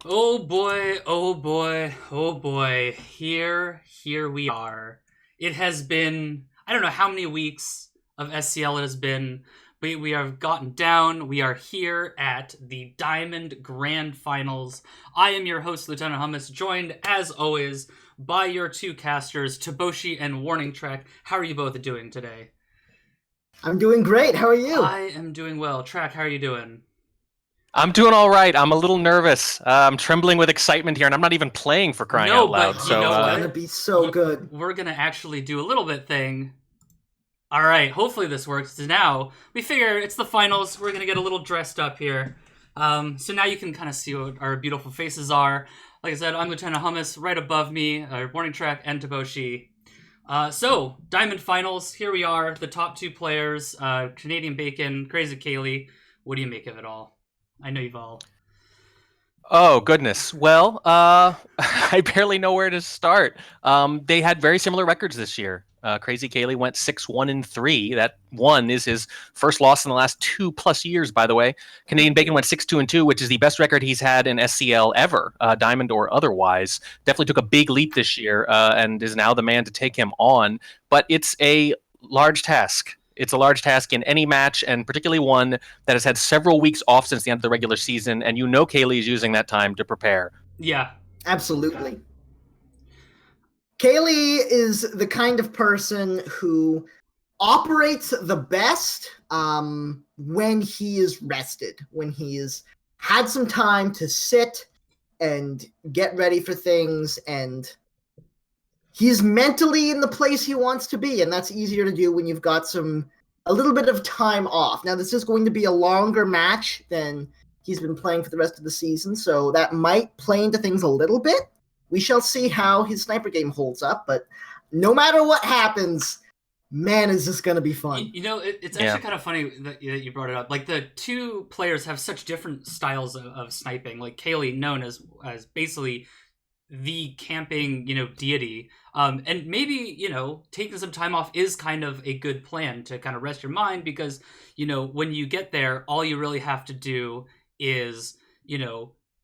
Oh boy, oh boy, oh boy. Here we are. It has been, I don't know how many weeks of SCL it has been, but we have gotten down. We are here at the Diamond Grand Finals. I am your host, Lieutenant Hummus, joined as always by your two casters, Taboshi and Warning Track. How are you both doing today? I'm doing great. How are you? I am doing well. Track, how are you doing? I'm doing all right. I'm a little nervous. I'm trembling with excitement here, and I'm not even playing for crying No, out loud. but you Oh, know it's So gonna what? be so good. We're gonna actually do a little bit thing. All right, hopefully this works. So now we figure it's the finals. We're gonna get a little dressed up here. So now you can kind of see what our beautiful faces are. Like I said, I'm Lieutenant Hummus. Right above me, Warning Track and Taboshi. So Diamond Finals. Here we are. The top two players: Canadian Bacon, KrazyCaley. What do you make of it all? I know you've all. Oh goodness. Well, I barely know where to start. They had very similar records this year. KrazyCaley went 6-1-3. That one is his first loss in the last 2+ years, by the way. Canadian Bacon went 6-2-2, which is the best record he's had in SCL ever, Diamond or otherwise. Definitely took a big leap this year, and is now the man to take him on. But it's a large task. It's a large task in any match, and particularly one that has had several weeks off since the end of the regular season, and Caley is using that time to prepare. Yeah. Absolutely. Kaylee is the kind of person who operates the best when he is rested, when he has had some time to sit and get ready for things, and he's mentally in the place he wants to be, and that's easier to do when you've got a little bit of time off. Now, this is going to be a longer match than he's been playing for the rest of the season, so that might play into things a little bit. We shall see how his sniper game holds up, but no matter what happens, man, is this going to be fun. It's actually kind of funny that you brought it up. Like the two players have such different styles of sniping. Like Kaylee, known as basically the camping, deity. And maybe, taking some time off is kind of a good plan to kind of rest your mind because, when you get there, all you really have to do is,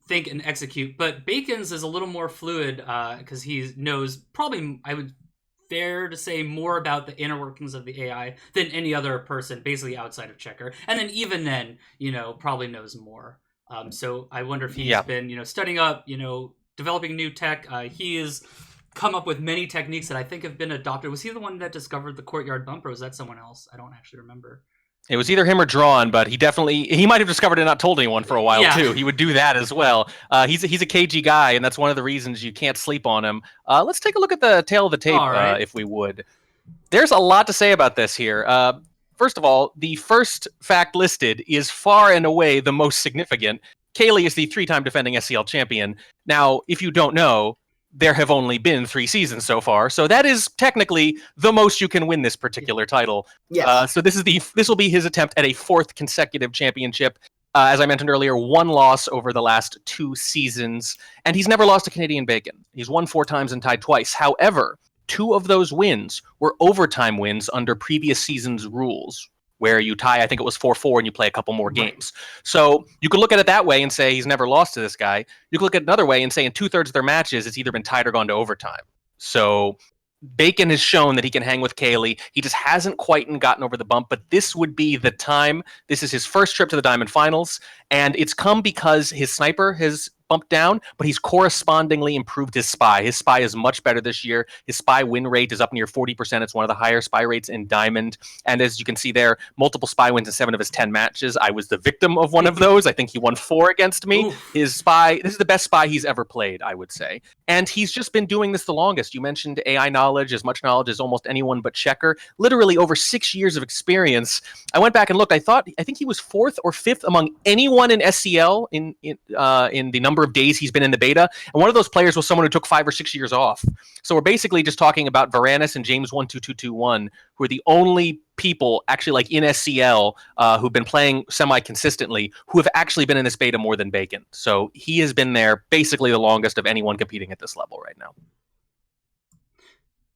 think and execute. But Bacon's is a little more fluid because he knows probably, I would fair to say, more about the inner workings of the AI than any other person, basically outside of Checker. And then even then, probably knows more. So I wonder if he's Yeah. been, studying up, developing new tech. He has come up with many techniques that I think have been adopted. Was he the one that discovered the courtyard bump, or was that someone else? I don't actually remember. It was either him or Drawn, but he might have discovered it and not told anyone for a while Yeah. too. He would do that as well. He's a cagey guy, and that's one of the reasons you can't sleep on him. Let's take a look at the tail of the tape, All right. if we would. There's a lot to say about this here. First of all, the first fact listed is far and away the most significant. Kaylee is the 3-time defending SCL champion. Now, if you don't know, there have only been 3 seasons so far, so that is technically the most you can win this particular title. Yes. So this will be his attempt at a 4th consecutive championship. As I mentioned earlier, 1 loss over the last 2 seasons, and he's never lost to Canadian Bacon. He's won 4 times and tied twice. However, 2 of those wins were overtime wins under previous season's rules, where you tie, I think it was 4-4, and you play a couple more games. So you could look at it that way and say he's never lost to this guy. You could look at it another way and say in 2/3 of their matches, it's either been tied or gone to overtime. So Bacon has shown that he can hang with Kaylee. He just hasn't quite gotten over the bump, but this would be the time. This is his first trip to the Diamond Finals, and it's come because his sniper has bumped down, but he's correspondingly improved his spy. His spy is much better this year. His spy win rate is up near 40%. It's one of the higher spy rates in Diamond. And as you can see there, multiple spy wins in 7 of his 10 matches. I was the victim of one of those. I think he won 4 against me. Oof. His spy, this is the best spy he's ever played, I would say. And he's just been doing this the longest. You mentioned AI knowledge, as much knowledge as almost anyone but Checker. Literally over 6 years of experience. I went back and looked. I think he was 4th or 5th among anyone in SCL in the number of days he's been in the beta. And one of those players was someone who took 5 or 6 years off. So we're basically just talking about Varanus and James12221, who are the only people actually like in SCL who've been playing semi-consistently who have actually been in this beta more than Bacon. So he has been there basically the longest of anyone competing at this level right now.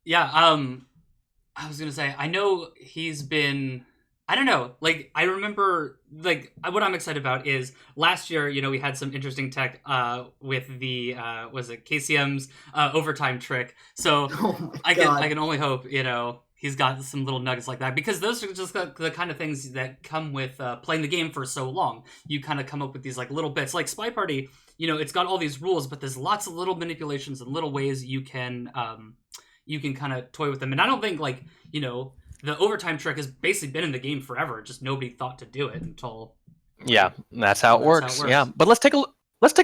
Yeah, I was gonna say, I know he's been I don't know. Like, I remember, like, what I'm excited about is last year, we had some interesting tech with the, was it KCM's overtime trick. So Oh my I god. can only hope, he's got some little nuggets like that, because those are just the kind of things that come with playing the game for so long. You kind of come up with these, like, little bits. Like SpyParty, it's got all these rules, but there's lots of little manipulations and little ways you can kind of toy with them. And I don't think, like, the overtime trick has basically been in the game forever. Just nobody thought to do it until. Yeah, that's how it works. Yeah, but let's take a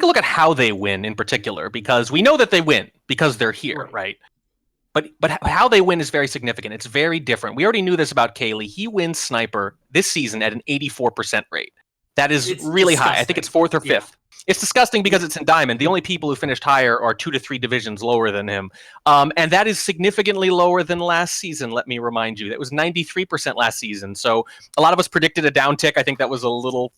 look at how they win in particular, because we know that they win because they're here, right? But how they win is very significant. It's very different. We already knew this about Caley. He wins Sniper this season at an 84% rate. That is really high. I think it's 4th or 5th. Yeah. It's disgusting because it's in Diamond. The only people who finished higher are 2 to 3 divisions lower than him. And that is significantly lower than last season, let me remind you. That was 93% last season. So a lot of us predicted a downtick. I think that was a little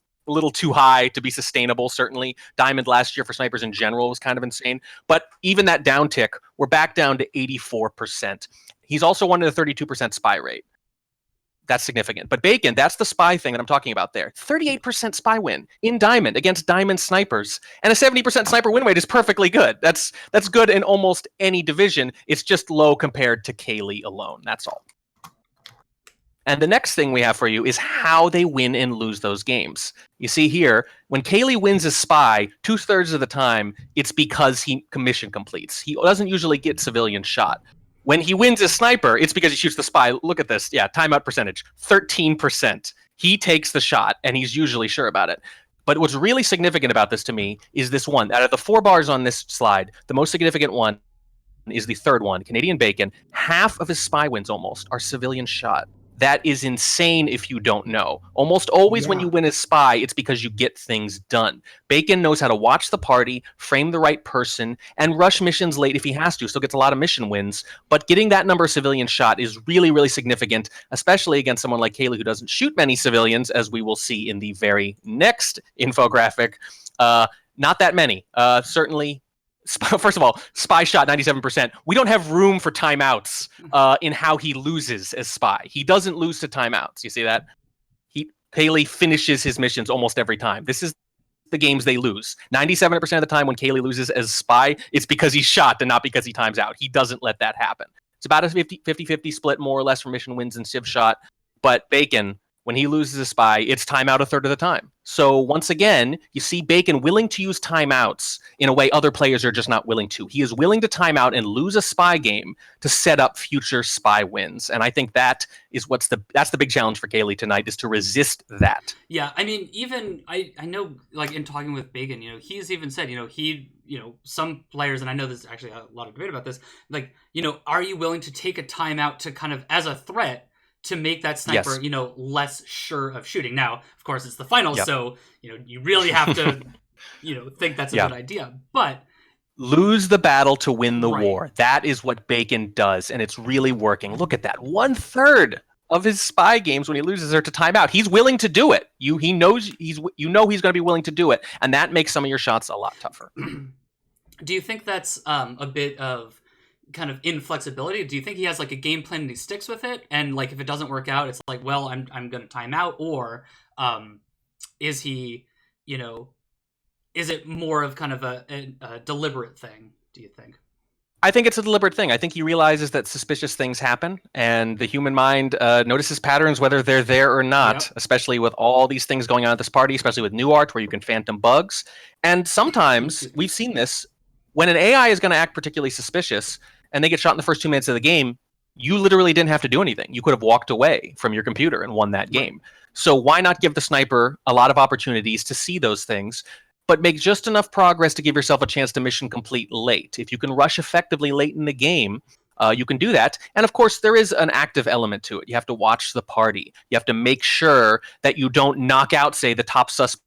too high to be sustainable, certainly. Diamond last year for snipers in general was kind of insane. But even that downtick, we're back down to 84%. He's also won at a 32% spy rate. That's significant. But Bacon, that's the spy thing that I'm talking about there. 38% spy win in Diamond against Diamond snipers. And a 70% sniper win rate is perfectly good. That's good in almost any division. It's just low compared to Caley alone. That's all. And the next thing we have for you is how they win and lose those games. You see here, when Caley wins a spy, 2/3 of the time, it's because he mission completes. He doesn't usually get civilian shot. When he wins a sniper, it's because he shoots the spy. Look at this. Yeah, timeout percentage, 13%. He takes the shot, and he's usually sure about it. But what's really significant about this to me is this one. Out of the 4 bars on this slide, the most significant one is the third one, Canadian Bacon. Half of his spy wins almost are civilian shot. That is insane if you don't know. Almost always when you win as spy, it's because you get things done. Bacon knows how to watch the party, frame the right person, and rush missions late if he has to. Still gets a lot of mission wins. But getting that number of civilian shot is really, really significant, especially against someone like Caley who doesn't shoot many civilians, as we will see in the very next infographic. Not that many. Certainly. First of all, spy shot 97%. We don't have room for timeouts in how he loses as spy. He doesn't lose to timeouts. You see that? Caley finishes his missions almost every time. This is the games they lose. 97% of the time when Caley loses as spy, it's because he's shot and not because he times out. He doesn't let that happen. It's about a 50-50 split, more or less, for mission wins and civ shot. But Bacon, when he loses a spy, it's timeout 1/3 of the time. So once again, you see Bacon willing to use timeouts in a way other players are just not willing to. He is willing to time out and lose a spy game to set up future spy wins. And I think that is that's the big challenge for Caley tonight, is to resist that. Yeah, I mean, even I know, like, in talking with Bacon, he's even said, some players, and I know there's actually a lot of debate about this, like, are you willing to take a timeout to kind of as a threat to make that sniper, less sure of shooting? Now, of course, it's the finals, so, you really have to, think that's a good idea. But lose the battle to win the war. That is what Bacon does, and it's really working. Look at that. 1/3 of his spy games when he loses are to timeout. He's willing to do it. He knows he's going to be willing to do it, and that makes some of your shots a lot tougher. Do you think that's a bit of kind of inflexibility? Do you think he has like a game plan and he sticks with it, and like if it doesn't work out, it's like, well, I'm going to time out? Or is he, is it more of kind of a deliberate thing, do you think? I think it's a deliberate thing. I think he realizes that suspicious things happen, and the human mind notices patterns whether they're there or not, especially with all these things going on at this party, especially with new art where you can phantom bugs. And sometimes, we've seen this, when an AI is going to act particularly suspicious and they get shot in the first 2 minutes of the game, you literally didn't have to do anything. You could have walked away from your computer and won that game. So why not give the sniper a lot of opportunities to see those things, but make just enough progress to give yourself a chance to mission complete late? If you can rush effectively late in the game, you can do that. And of course, there is an active element to it. You have to watch the party. You have to make sure that you don't knock out, say, the top suspects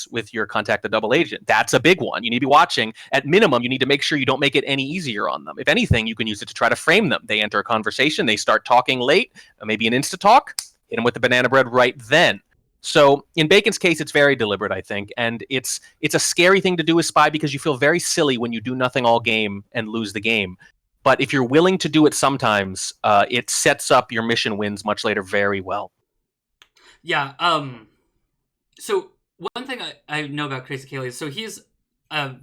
with your contact the double agent. That's a big one. You need to be watching. At minimum, you need to make sure you don't make it any easier on them. If anything, you can use it to try to frame them. They enter a conversation, they start talking late, maybe an insta-talk, hit them with the banana bread right then. So in Bacon's case, it's very deliberate, I think, and it's a scary thing to do as spy because you feel very silly when you do nothing all game and lose the game. But if you're willing to do it sometimes, it sets up your mission wins much later very well. Yeah. So one thing I know about KrazyCaley is, so he's a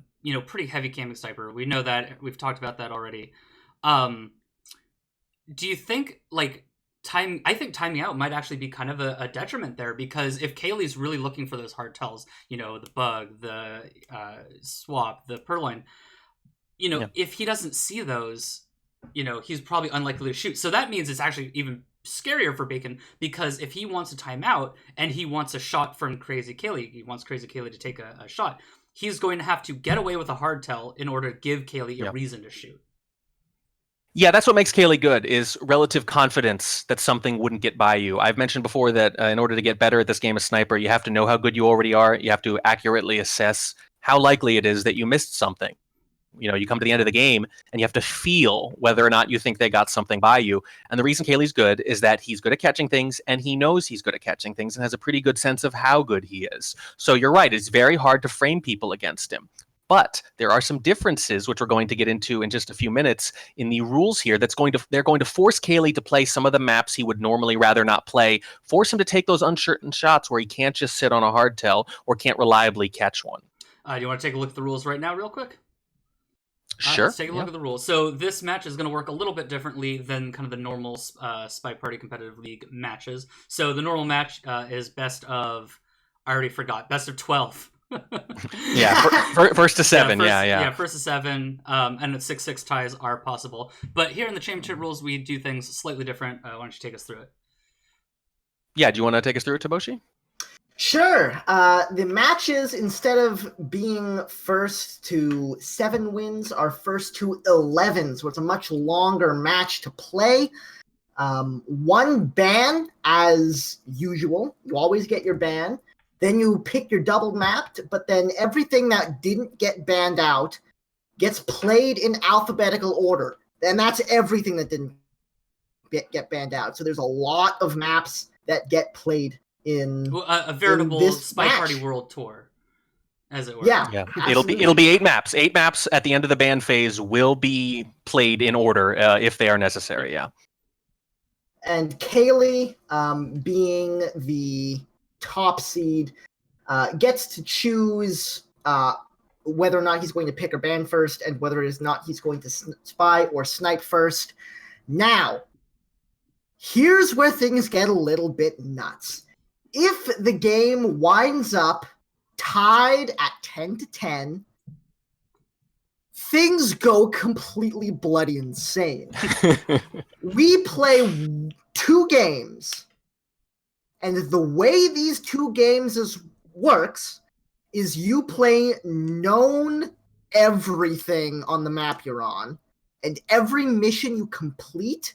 pretty heavy camping sniper. We know that. We've talked about that already. Do you think I think timing out might actually be kind of a detriment there, because if Kaylee's really looking for those hard tells, the bug, the swap, the purloin, if he doesn't see those, he's probably unlikely to shoot. So that means it's actually even scarier for Bacon, because if he wants a timeout and he wants a shot from KrazyCaley, he wants KrazyCaley to take a shot, he's going to have to get away with a hard tell in order to give Caley a reason to shoot. Yeah, that's what makes Caley good, is relative confidence that something wouldn't get by you. I've mentioned before that in order to get better at this game of sniper, you have to know how good you already are. You have to accurately assess how likely it is that you missed something. You come to the end of the game and you have to feel whether or not you think they got something by you. And the reason Caley's good is that he's good at catching things, and he knows he's good at catching things and has a pretty good sense of how good he is. So you're right, it's very hard to frame people against him. But there are some differences, which we're going to get into in just a few minutes, in the rules here they're going to force Caley to play some of the maps he would normally rather not play, force him to take those uncertain shots where he can't just sit on a hard tell or can't reliably catch one. Do you want to take a look at the rules right now real quick? Sure. Let's take a look at the rules. So this match is going to work a little bit differently than kind of the normal SpyParty competitive league matches. So the normal match is best of 12. Yeah, first to 7. Yeah, first to 7, and 6-6 ties are possible. But here in the championship rules, we do things slightly different. Why don't you take us through it? Yeah, do you want to take us through it, Taboshi? Sure. The matches, instead of being first to 7 wins, are first to 11, so it's a much longer match to play. 1 ban, as usual. You always get your ban. Then you pick your double mapped, but then everything that didn't get banned out gets played in alphabetical order. And that's everything that didn't get banned out. So there's a lot of maps that get played in a veritable SpyParty World Tour, as it were. Yeah. It'll be 8 maps. 8 maps at the end of the ban phase will be played in order if they are necessary. Yeah. And Caley, being the top seed, gets to choose whether or not he's going to pick or ban first, and whether or not he's going to spy or snipe first. Now, here's where things get a little bit nuts. If the game winds up tied at 10-10, things go completely bloody insane. We play 2 games. And the way these 2 games works is you play known everything on the map you're on, and every mission you complete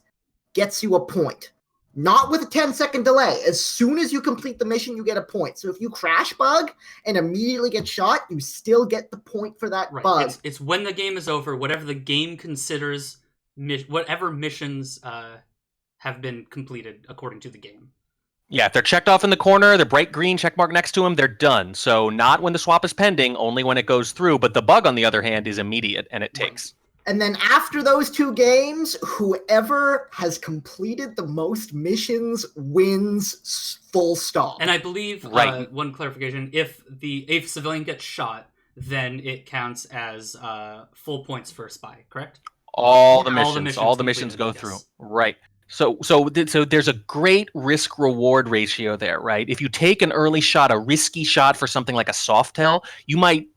gets you a point. Not with a 10-second delay. As soon as you complete the mission, you get a point. So if you crash bug and immediately get shot, you still get the point for that bug. It's when the game is over, whatever the game considers, whatever missions have been completed according to the game. Yeah, if they're checked off in the corner, the bright green check mark next to them, they're done. So not when the swap is pending, only when it goes through. But the bug, on the other hand, is immediate, and it takes. And then after those 2 games, whoever has completed the most missions wins, full stop. And I believe, one clarification, if civilian gets shot, then it counts as full points for a spy, correct? All the missions go through. Right. So there's a great risk-reward ratio there, right? If you take an early shot, a risky shot for something like a soft tell, you might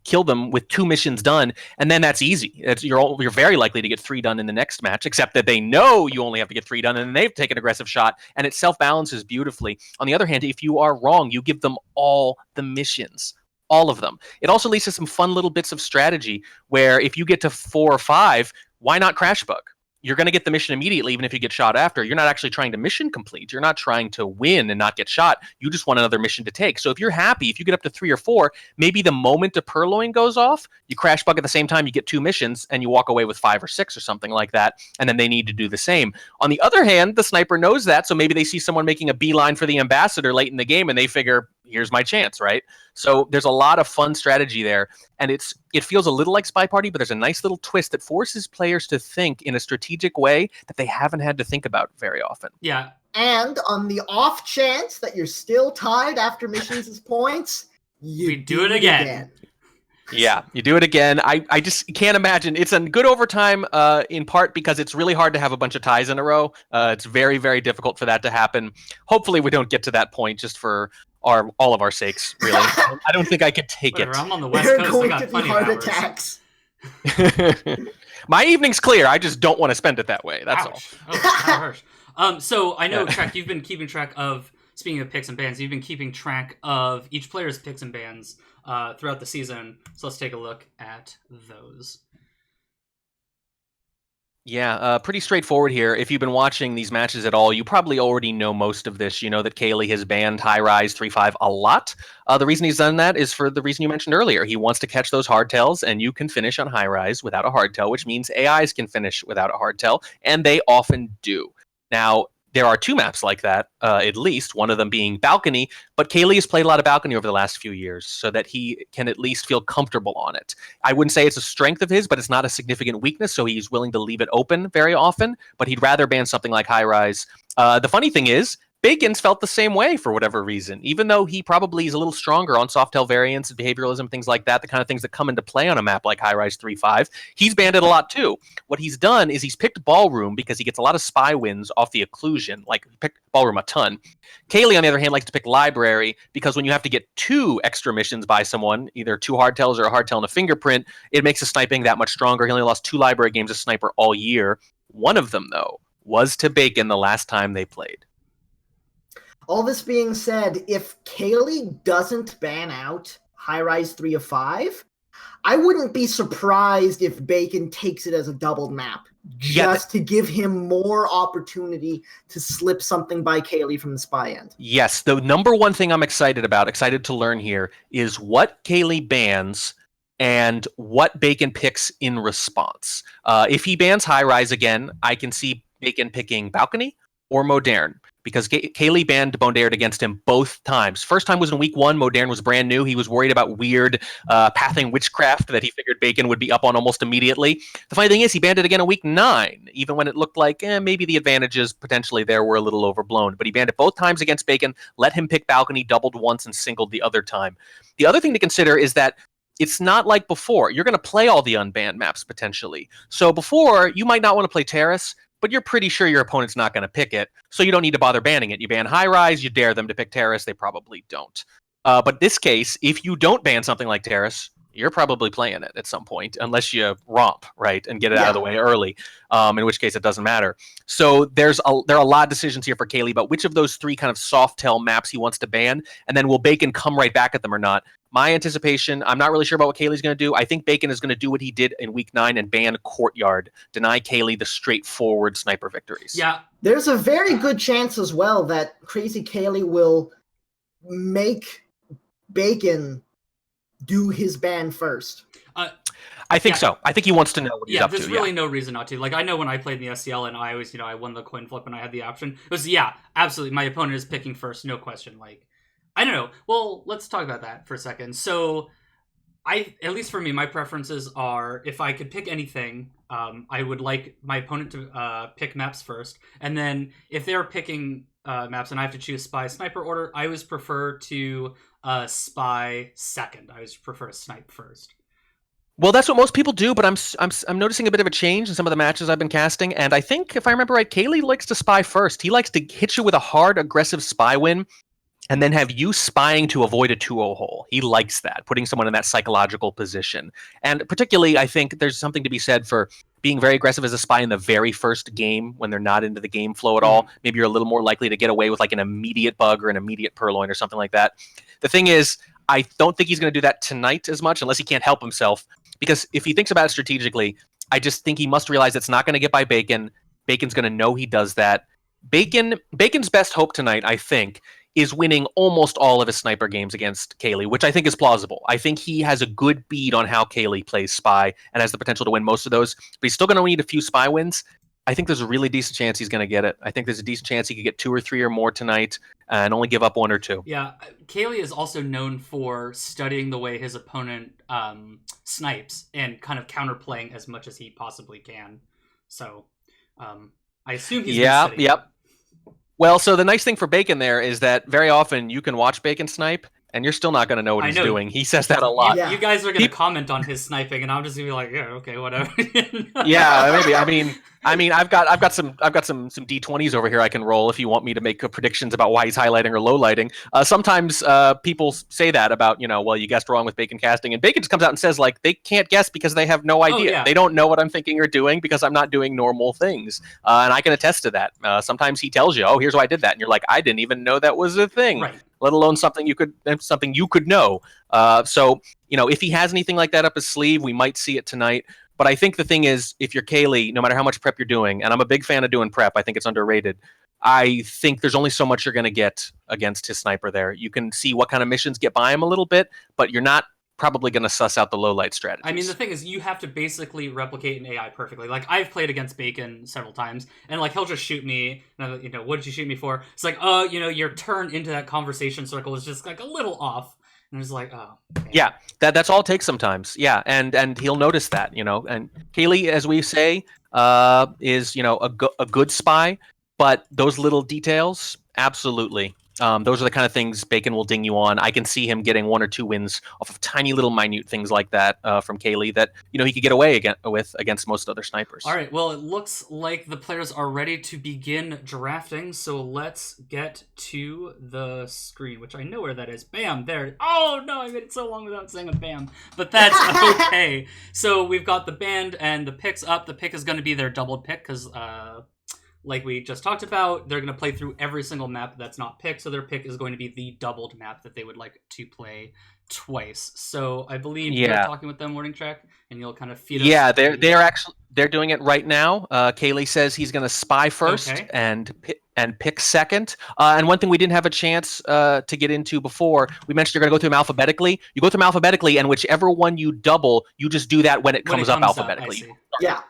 kill them with 2 missions done, and then that's easy. You're very likely to get 3 done in the next match, except that they know you only have to get 3 done, and then they've taken an aggressive shot, and it self-balances beautifully. On the other hand, if you are wrong, you give them all the missions. All of them. It also leads to some fun little bits of strategy, where if you get to 4 or 5, why not crash bug? You're going to get the mission immediately, even if you get shot after. You're not actually trying to mission complete. You're not trying to win and not get shot. You just want another mission to take. So if you're happy, if you get up to 3 or 4, maybe the moment a purloin goes off, you crash bug at the same time, you get 2 missions, and you walk away with 5 or 6 or something like that, and then they need to do the same. On the other hand, the sniper knows that, so maybe they see someone making a beeline for the ambassador late in the game, and they figure, here's my chance, right? So there's a lot of fun strategy there, and it feels a little like SpyParty, but there's a nice little twist that forces players to think in a strategic way that they haven't had to think about very often. Yeah, And on the off chance that you're still tied after missions as points, we do it again. Yeah, you do it again. I just can't imagine. It's a good overtime in part because it's really hard to have a bunch of ties in a row. It's very, very difficult for that to happen. Hopefully we don't get to that point just for all of our sakes, really. I don't think I could take Whatever, it. I'm on the West There are Coast. I going got to be plenty heart of hours. attacks. My evening's clear. I just don't want to spend it that way. That's Ouch. Oh, how harsh. So I know, Yeah. Trek, you've been keeping track of, speaking of picks and bans, you've been keeping track of each player's picks and bans throughout the season. So let's take a look at those. Yeah, pretty straightforward here. If you've been watching these matches at all, you probably already know most of this. You know that Caley has banned High Rise 3-5 a lot. The reason he's done that is for the reason you mentioned earlier. He wants to catch those hardtails, and you can finish on High Rise without a hardtail, which means AIs can finish without a hardtail, and they often do. Now, there are two maps like that, at least, one of them being Balcony, but Caley has played a lot of Balcony over the last few years so that he can at least feel comfortable on it. I wouldn't say it's a strength of his, but it's not a significant weakness, so he's willing to leave it open very often, but he'd rather ban something like High Rise. The funny thing is, Bacon's felt the same way for whatever reason, even though he probably is a little stronger on Softail variants and behavioralism, things like that, the kind of things that come into play on a map like High Rise 3-5. He's banned it a lot too. What he's done is he's picked Ballroom because he gets a lot of spy wins off the occlusion, like he picked Ballroom a ton. Caley, on the other hand, likes to pick Library because when you have to get 2 extra missions by someone, either 2 hardtails or a hardtail and a fingerprint, it makes his sniping that much stronger. He only lost 2 Library games as Sniper all year. One of them, though, was to Bacon the last time they played. All this being said, if Caley doesn't ban out High Rise 3-5, I wouldn't be surprised if Bacon takes it as a doubled map, just to give him more opportunity to slip something by Caley from the spy end. Yes, the number one thing I'm excited to learn here, is what Caley bans and what Bacon picks in response. If he bans High Rise again, I can see Bacon picking Balcony or Moderne, because Caley banned Moderne against him both times. First time was in week 1. Moderne was brand new. He was worried about weird pathing witchcraft that he figured Bacon would be up on almost immediately. The funny thing is, he banned it again in week 9, even when it looked like maybe the advantages potentially there were a little overblown. But he banned it both times against Bacon, let him pick Balcony, doubled once, and singled the other time. The other thing to consider is that it's not like before. You're going to play all the unbanned maps potentially. So before, you might not want to play Terrace, but you're pretty sure your opponent's not going to pick it, so you don't need to bother banning it. You ban High Rise, you dare them to pick Terrace, they probably don't. But this case, if you don't ban something like Terrace, you're probably playing it at some point, unless you romp, right, and get it out of the way early, in which case it doesn't matter. So there are a lot of decisions here for Caley about which of those 3 kind of soft tail maps he wants to ban, and then will Bacon come right back at them or not? My anticipation, I'm not really sure about what Caley's going to do. I think Bacon is going to do what he did in week 9 and ban Courtyard, deny Caley the straightforward sniper victories. Yeah. There's a very good chance as well that KrazyCaley will make Bacon do his ban first. I think so. I think he wants to know what he's up to. There's really no reason not to. Like, I know when I played in the SCL and I always, I won the coin flip and I had the option. It was, absolutely. My opponent is picking first, no question. Like, I don't know. Well, let's talk about that for a second. So, at least for me, my preferences are, if I could pick anything, I would like my opponent to pick maps first. And then if they're picking maps and I have to choose spy sniper order, I always prefer to spy second. I always prefer to snipe first. Well, that's what most people do, but I'm noticing a bit of a change in some of the matches I've been casting, and I think, if I remember right, Caley likes to spy first. He likes to hit you with a hard, aggressive spy win, and then have you spying to avoid a 2-0 hole. He likes that, putting someone in that psychological position. And particularly, I think there's something to be said for being very aggressive as a spy in the very first game when they're not into the game flow at all. Maybe you're a little more likely to get away with like an immediate bug or an immediate purloin or something like that. The thing is, I don't think he's going to do that tonight as much, unless he can't help himself. Because if he thinks about it strategically, I just think he must realize it's not going to get by Bacon. Bacon's going to know he does that. Bacon's best hope tonight, I think, is winning almost all of his sniper games against Caley, which I think is plausible. I think he has a good bead on how Caley plays spy and has the potential to win most of those, but he's still going to need a few spy wins. I think there's a really decent chance he's going to get it. I think there's a decent chance he could get 2 or 3 or more tonight and only give up 1 or 2. Yeah, Caley is also known for studying the way his opponent snipes and kind of counterplaying as much as he possibly can. So I assume he's been studying. Well, so the nice thing for Bacon there is that very often you can watch Bacon snipe, and you're still not going to know what he's doing. He says that a lot. You guys are going to comment on his sniping, and I'm just going to be like, yeah, okay, whatever. Yeah, maybe. I mean, I've got some D20s over here I can roll if you want me to make predictions about why he's highlighting or low lighting. Sometimes people say that about, well, you guessed wrong with Bacon casting, and Bacon just comes out and says like they can't guess because they have no idea. Oh, yeah. They don't know what I'm thinking or doing because I'm not doing normal things, and I can attest to that. Sometimes he tells you, oh, here's why I did that, and you're like, I didn't even know that was a thing. Right. Let alone something you could know. So if he has anything like that up his sleeve, we might see it tonight. But I think the thing is, if you're Caley, no matter how much prep you're doing, and I'm a big fan of doing prep, I think it's underrated. I think there's only so much you're going to get against his sniper there. You can see what kind of missions get by him a little bit, but you're not probably going to suss out the low light strategy. I mean, the thing is, you have to basically replicate an AI perfectly. Like, I've played against Bacon several times, and like he'll just shoot me. And what did you shoot me for? It's like, oh, your turn into that conversation circle is just like a little off. And it's like, oh. Man. Yeah, that's all it takes sometimes. Yeah, and he'll notice that, And Caley, as we say, is a good spy, but those little details, absolutely. Those are the kind of things Bacon will ding you on. I can see him getting 1 or 2 wins off of tiny little minute things like that from Caley that he could get away against most other snipers. All right, well, it looks like the players are ready to begin drafting, so let's get to the screen, which I know where that is. Bam, there. Oh, no, I made it so long without saying a bam, but that's okay. So we've got the band and the picks up. The pick is going to be their doubled pick because... like we just talked about, they're going to play through every single map that's not picked, so their pick is going to be the doubled map that they would like to play twice. So I believe you're talking with them, Morning Track, and you'll kind of feed us. Yeah, they're doing it right now. Caley says he's going to spy first and pick second. And one thing we didn't have a chance to get into before, we mentioned you're going to go through them alphabetically. You go through them alphabetically, and whichever one you double, you just do that when it comes up alphabetically. Yeah.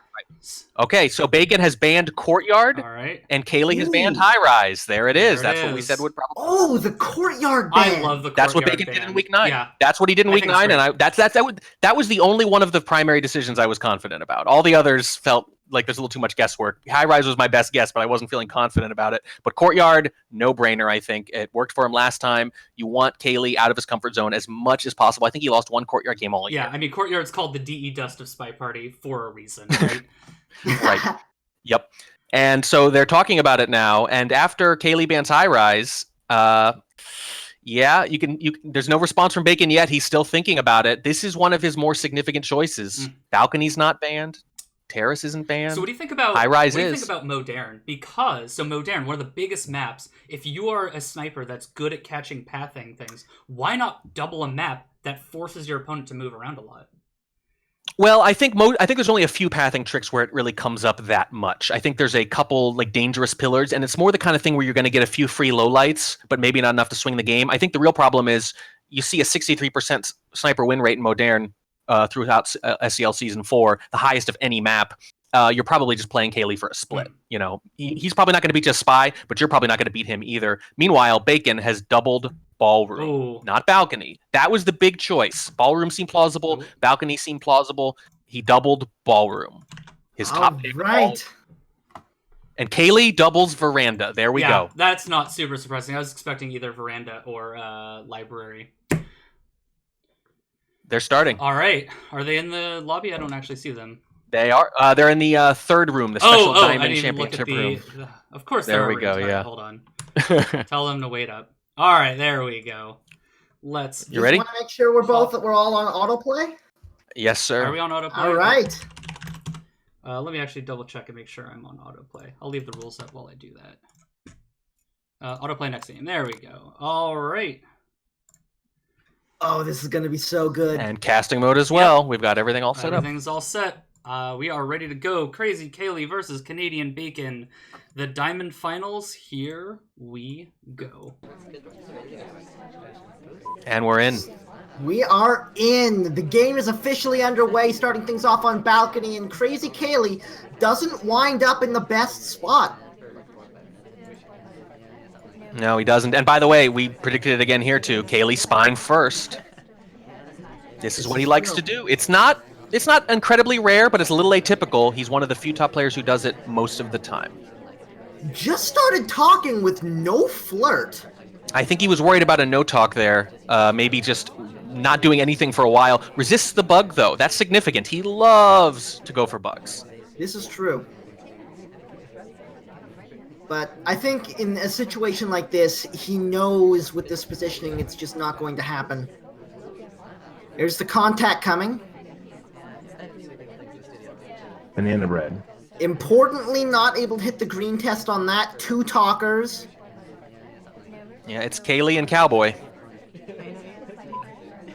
Okay, so Bacon has banned Courtyard, all right, and Caley has banned High Rise. There it is. That's what we said would probably. Oh, the Courtyard ban. I love the Courtyard. That's what Bacon did in Week 9. Yeah. That's what he did in Week 9, and that was the only one of the primary decisions I was confident about. All the others felt like there's a little too much guesswork. High Rise was my best guess, but I wasn't feeling confident about it. But Courtyard, no brainer. I think it worked for him last time. You want Caley out of his comfort zone as much as possible. I think he lost 1 Courtyard game all year. Yeah, I mean Courtyard's called the DE Dust of SpyParty for a reason, right? Right. Yep. And so they're talking about it now. And after Caley bans High Rise, you can. There's no response from Bacon yet. He's still thinking about it. This is one of his more significant choices. Balcony's not banned. Terrace isn't banned. So what do you think about High Rise? What do you think about Modern? Because Modern, one of the biggest maps. If you are a sniper that's good at catching pathing things, why not double a map that forces your opponent to move around a lot? Well, I think there's only a few pathing tricks where it really comes up that much. I think there's a couple like dangerous pillars, and it's more the kind of thing where you're going to get a few free lowlights, but maybe not enough to swing the game. I think the real problem is you see a 63% sniper win rate in Modern throughout SCL Season 4, the highest of any map. You're probably just playing Caley for a split. He's probably not going to beat just Spy, but you're probably not going to beat him either. Meanwhile, Bacon has doubled Ballroom, not Balcony. That was the big choice. Ballroom seemed plausible. Balcony seemed plausible. He doubled Ballroom. His top pick. Right. And Caley doubles Veranda. There we go. That's not super surprising. I was expecting either Veranda or Library. They're starting. All right. Are they in the lobby? I don't actually see them. They are. They're in the third room, the special Diamond Championship room. Of course. There we go. Yeah. Hold on. Tell them to wait up. All right, there we go. You ready? Want to make sure we're all on autoplay? Yes, sir. Are we on autoplay? All right. Let me actually double check and make sure I'm on autoplay. I'll leave the rules up while I do that. Autoplay next game. There we go. All right. Oh, this is going to be so good. And casting mode as well. Yep. We've got everything all set up. Everything's all set. We are ready to go. KrazyCaley versus Canadian Bacon. The Diamond Finals. Here we go. And we're in. We are in. The game is officially underway, starting things off on Balcony, and KrazyCaley doesn't wind up in the best spot. No, he doesn't. And by the way, we predicted it again here too. Caley spying first. This is what he likes to do. It's not incredibly rare, but it's a little atypical. He's one of the few top players who does it most of the time. just started talking with no flirt. I think he was worried about a no-talk there. Maybe just not doing anything for a while. Resists the bug, though. That's significant. He loves to go for bugs. This is true. But I think in a situation like this, he knows with this positioning it's just not going to happen. There's the contact coming. Banana bread. Importantly, not able to hit the green test on that. 2 talkers. Yeah, it's Caley and Cowboy.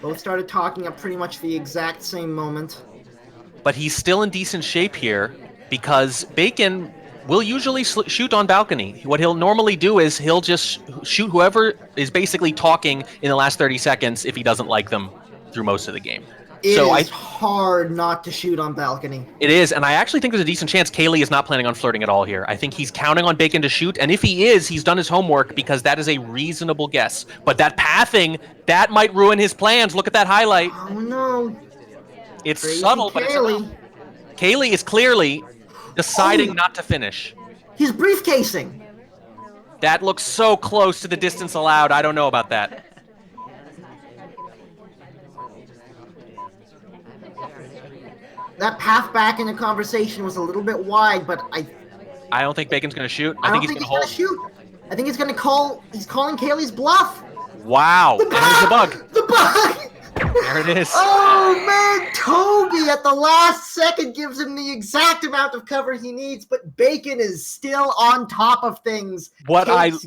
Both started talking at pretty much the exact same moment. But he's still in decent shape here because Bacon will usually shoot on balcony. What he'll normally do is he'll just shoot whoever is basically talking in the last 30 seconds if he doesn't like them through most of the game. It is hard not to shoot on balcony. It is, and I actually think there's a decent chance Caley is not planning on flirting at all here. I think he's counting on Bacon to shoot, and if he is, he's done his homework because that is a reasonable guess. But that pathing, that might ruin his plans. Look at that highlight. Oh no. It's Crazy subtle, but it's enough. Caley is clearly deciding not to finish. He's briefcasing. That looks so close to the distance allowed. I don't know about that. That path back in the conversation was a little bit wide, but I don't think Bacon's going to shoot. I think don't he's think going he's to going to hold. shoot. I think he's going to call. He's calling Caley's bluff. Wow. And there's the bug. The bug. There it is. Oh man, Toby at the last second gives him the exact amount of cover he needs, but Bacon is still on top of things.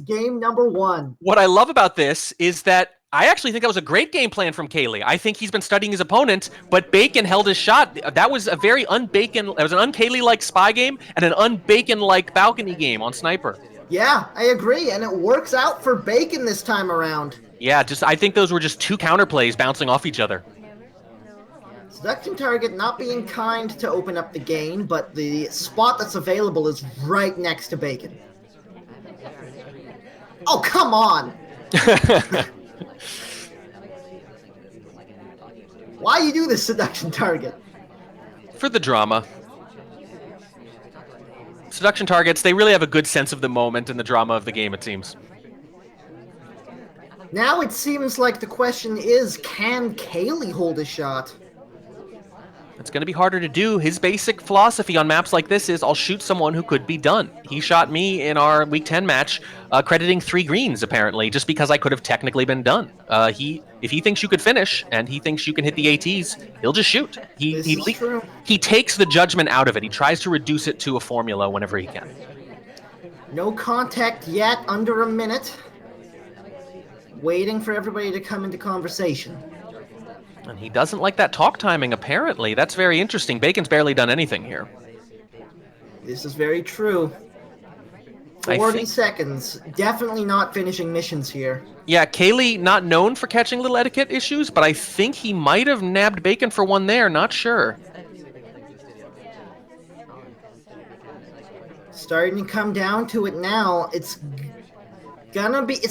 Game number 1. What I love about this is that I actually think that was a great game plan from Caley. I think he's been studying his opponent, but Bacon held his shot. That was a very un-Bacon, that was an un-Caley-like spy game and an un-Bacon-like balcony game on Sniper. Yeah, I agree, and it works out for Bacon this time around. Yeah, I think those were just 2 counterplays bouncing off each other. Seduction target not being kind to open up the game, but the spot that's available is right next to Bacon. Oh, come on! Why you do this, seduction target? For the drama. Seduction targets, they really have a good sense of the moment and the drama of the game, it seems. Now it seems like the question is, can Caley hold a shot? It's going to be harder to do. His basic philosophy on maps like this is, I'll shoot someone who could be done. He shot me in our Week 10 match, crediting 3 greens, apparently, just because I could have technically been done. If he thinks you could finish, and he thinks you can hit the ATs, he'll just shoot. He takes the judgment out of it. He tries to reduce it to a formula whenever he can. No contact yet, under a minute. Waiting for everybody to come into conversation. And he doesn't like that talk timing, apparently. That's very interesting. Bacon's barely done anything here. This is very true. 40 seconds. Definitely not finishing missions here. Yeah, Caley not known for catching little etiquette issues, but I think he might have nabbed Bacon for one there. Not sure. Starting to come down to it now. It's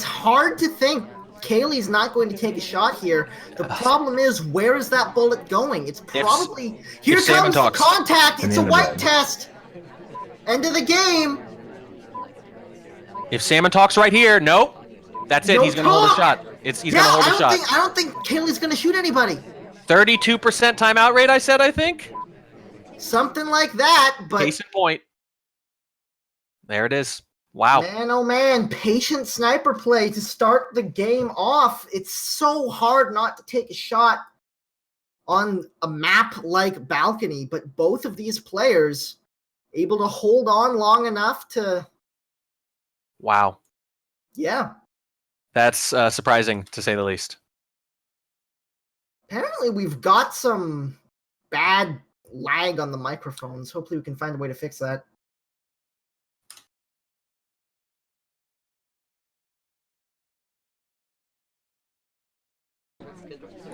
hard to think Caley's not going to take a shot here. The problem is, where is that bullet going? It's probably... Here comes the contact! It's a white test! End of the game! If Salmon talks right here, nope. That's it. He's going to hold a shot. He's going to hold a shot. I don't think Caley's going to shoot anybody. 32% timeout rate, I think? Something like that, but... Case in point. There it is. Wow. Man, oh man, patient sniper play to start the game off. It's so hard not to take a shot on a map like Balcony, but both of these players able to hold on long enough to... Wow. Yeah. That's surprising, to say the least. Apparently we've got some bad lag on the microphones. Hopefully we can find a way to fix that.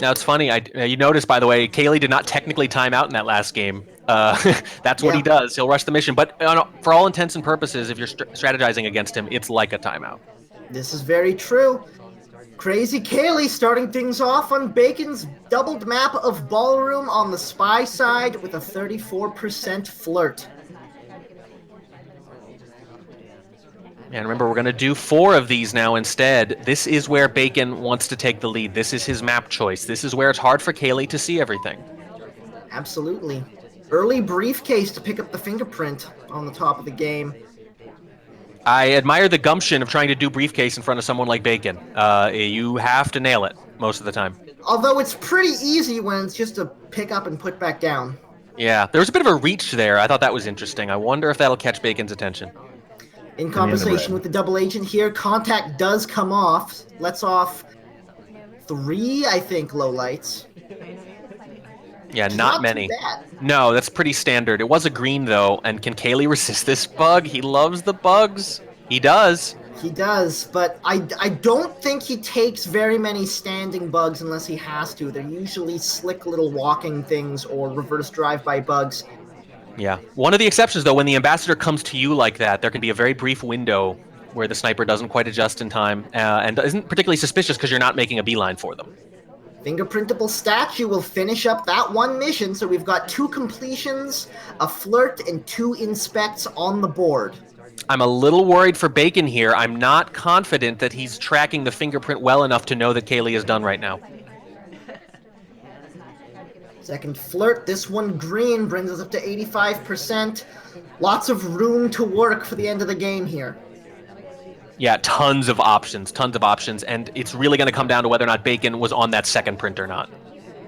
Now, it's funny. You notice, by the way, Caley did not technically time out in that last game. That's what he does. He'll rush the mission. But for all intents and purposes, if you're strategizing against him, it's like a timeout. This is very true. KrazyCaley starting things off on Bacon's doubled map of Ballroom on the spy side with a 34% flirt. And remember, we're going to do 4 of these now instead. This is where Bacon wants to take the lead. This is his map choice. This is where it's hard for Caley to see everything. Absolutely. Early briefcase to pick up the fingerprint on the top of the game. I admire the gumption of trying to do briefcase in front of someone like Bacon. You have to nail it most of the time. Although it's pretty easy when it's just a pick up and put back down. Yeah, there was a bit of a reach there. I thought that was interesting. I wonder if that'll catch Bacon's attention. In conversation with the double agent here, contact does come off. Lets off 3, I think, lowlights. Yeah, not many. Too bad. No, that's pretty standard. It was a green, though, and can Caley resist this bug? He loves the bugs. He does. He does, but I don't think he takes very many standing bugs unless he has to. They're usually slick little walking things or reverse drive-by bugs. Yeah. One of the exceptions, though, when the ambassador comes to you like that, there can be a very brief window where the sniper doesn't quite adjust in time and isn't particularly suspicious because you're not making a beeline for them. Fingerprintable statue will finish up that one mission, so we've got 2 completions, a flirt, and 2 inspects on the board. I'm a little worried for Bacon here. I'm not confident that he's tracking the fingerprint well enough to know that Caley is done right now. Second flirt, this one green, brings us up to 85%. Lots of room to work for the end of the game here. Yeah, tons of options, and it's really going to come down to whether or not Bacon was on that second print or not.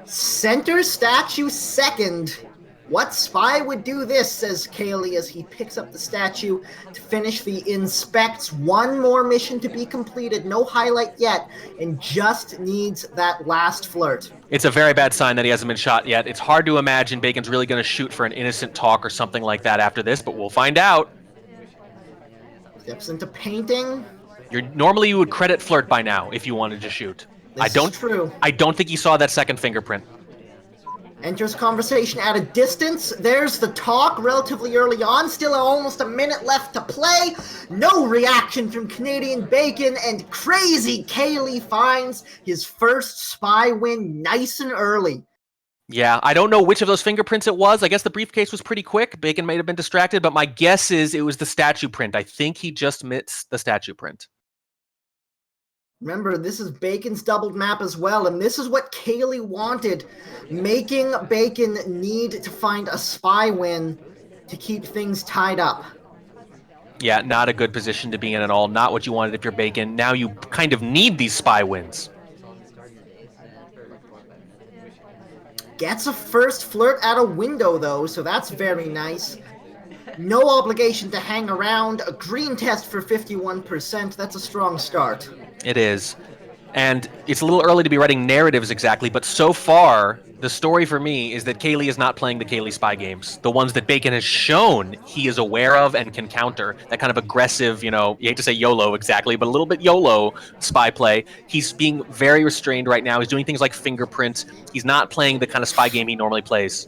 Center statue second. What spy would do this, says Caley as he picks up the statue to finish the inspects. 1 more mission to be completed, no highlight yet, and just needs that last flirt. It's a very bad sign that he hasn't been shot yet. It's hard to imagine Bacon's really going to shoot for an innocent talk or something like that after this, but we'll find out. Steps into painting. Normally you would credit flirt by now if you wanted to shoot. This is true. I don't think he saw that second fingerprint. Enters conversation at a distance. There's the talk relatively early on. Still almost a minute left to play. No reaction from Canadian Bacon, and KrazyCaley finds his first spy win nice and early. Yeah, I don't know which of those fingerprints it was. I guess the briefcase was pretty quick. Bacon may have been distracted, but my guess is it was the statue print. I think he just missed the statue print. Remember, this is Bacon's doubled map as well, and this is what Caley wanted, making Bacon need to find a spy win to keep things tied up. Yeah, not a good position to be in at all. Not what you wanted if you're Bacon. Now you kind of need these spy wins. Gets a first flirt at a window, though, so that's very nice. No obligation to hang around. A green test for 51%. That's a strong start. It is. And it's a little early to be writing narratives exactly, but so far, the story for me is that Caley is not playing the Caley spy games. The ones that Bacon has shown he is aware of and can counter. That kind of aggressive, you hate to say YOLO exactly, but a little bit YOLO spy play. He's being very restrained right now. He's doing things like fingerprints. He's not playing the kind of spy game he normally plays.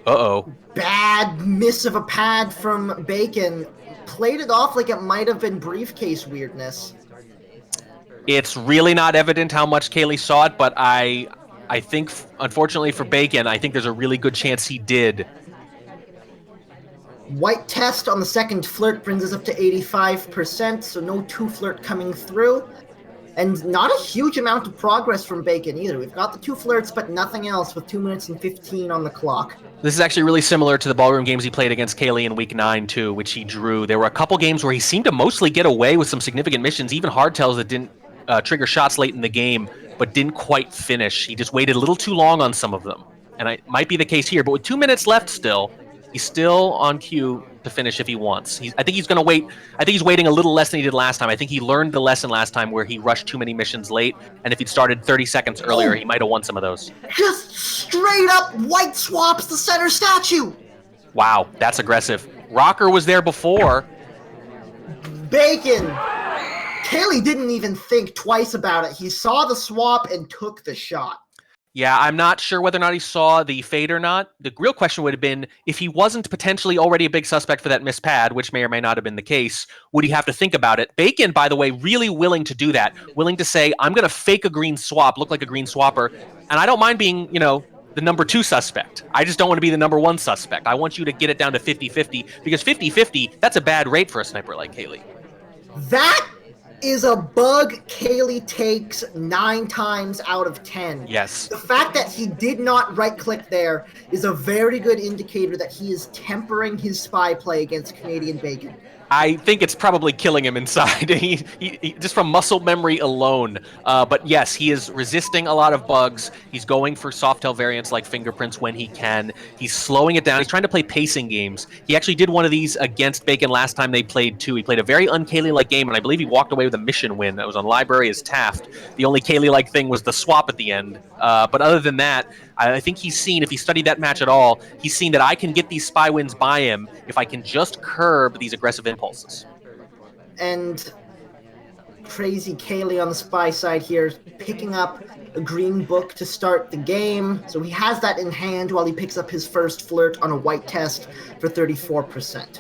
Uh-oh. Bad miss of a pad from Bacon. Played it off like it might have been briefcase weirdness. It's really not evident how much Caley saw it, but I think, unfortunately for Bacon, I think there's a really good chance he did. White test on the second flirt brings us up to 85%, so no 2 flirt coming through. And not a huge amount of progress from Bacon either. We've got the 2 flirts, but nothing else with 2 minutes and 15 on the clock. This is actually really similar to the Ballroom games he played against Caley in Week 9, too, which he drew. There were a couple games where he seemed to mostly get away with some significant missions, even hardtails that didn't trigger shots late in the game, but didn't quite finish. He just waited a little too long on some of them. And it might be the case here, but with 2 minutes left still, he's still on cue to finish if he wants. I think he's going to wait. I think he's waiting a little less than he did last time. I think he learned the lesson last time where he rushed too many missions late, and if he'd started 30 seconds earlier, he might have won some of those. Just straight up white swaps the center statue! Wow, that's aggressive. Rocker was there before. Bacon! Caley didn't even think twice about it. He saw the swap and took the shot. Yeah, I'm not sure whether or not he saw the fade or not. The real question would have been, if he wasn't potentially already a big suspect for that missed pad, which may or may not have been the case, would he have to think about it? Bacon, by the way, really willing to do that. Willing to say, I'm going to fake a green swap, look like a green swapper. And I don't mind being, the the number 2 suspect. I just don't want to be the number 1 suspect. I want you to get it down to 50-50, because 50-50, that's a bad rate for a sniper like Caley. That is a bug Caley takes 9 times out of 10. Yes. The fact that he did not right-click there is a very good indicator that he is tempering his spy play against Canadian Bacon. I think it's probably killing him inside, he just from muscle memory alone. But yes, he is resisting a lot of bugs. He's going for Softail variants like fingerprints when he can. He's slowing it down. He's trying to play pacing games. He actually did one of these against Bacon last time they played too. He played a very un-Caley-like game, and I believe he walked away with a mission win. That was on Library as Taft. The only Caley-like thing was the swap at the end. But other than that, I think he's seen, if he studied that match at all, he's seen that I can get these spy wins by him if I can just curb these aggressive impulses. And KrazyCaley on the spy side here, picking up a green book to start the game. So he has that in hand while he picks up his first flirt on a white test for 34%.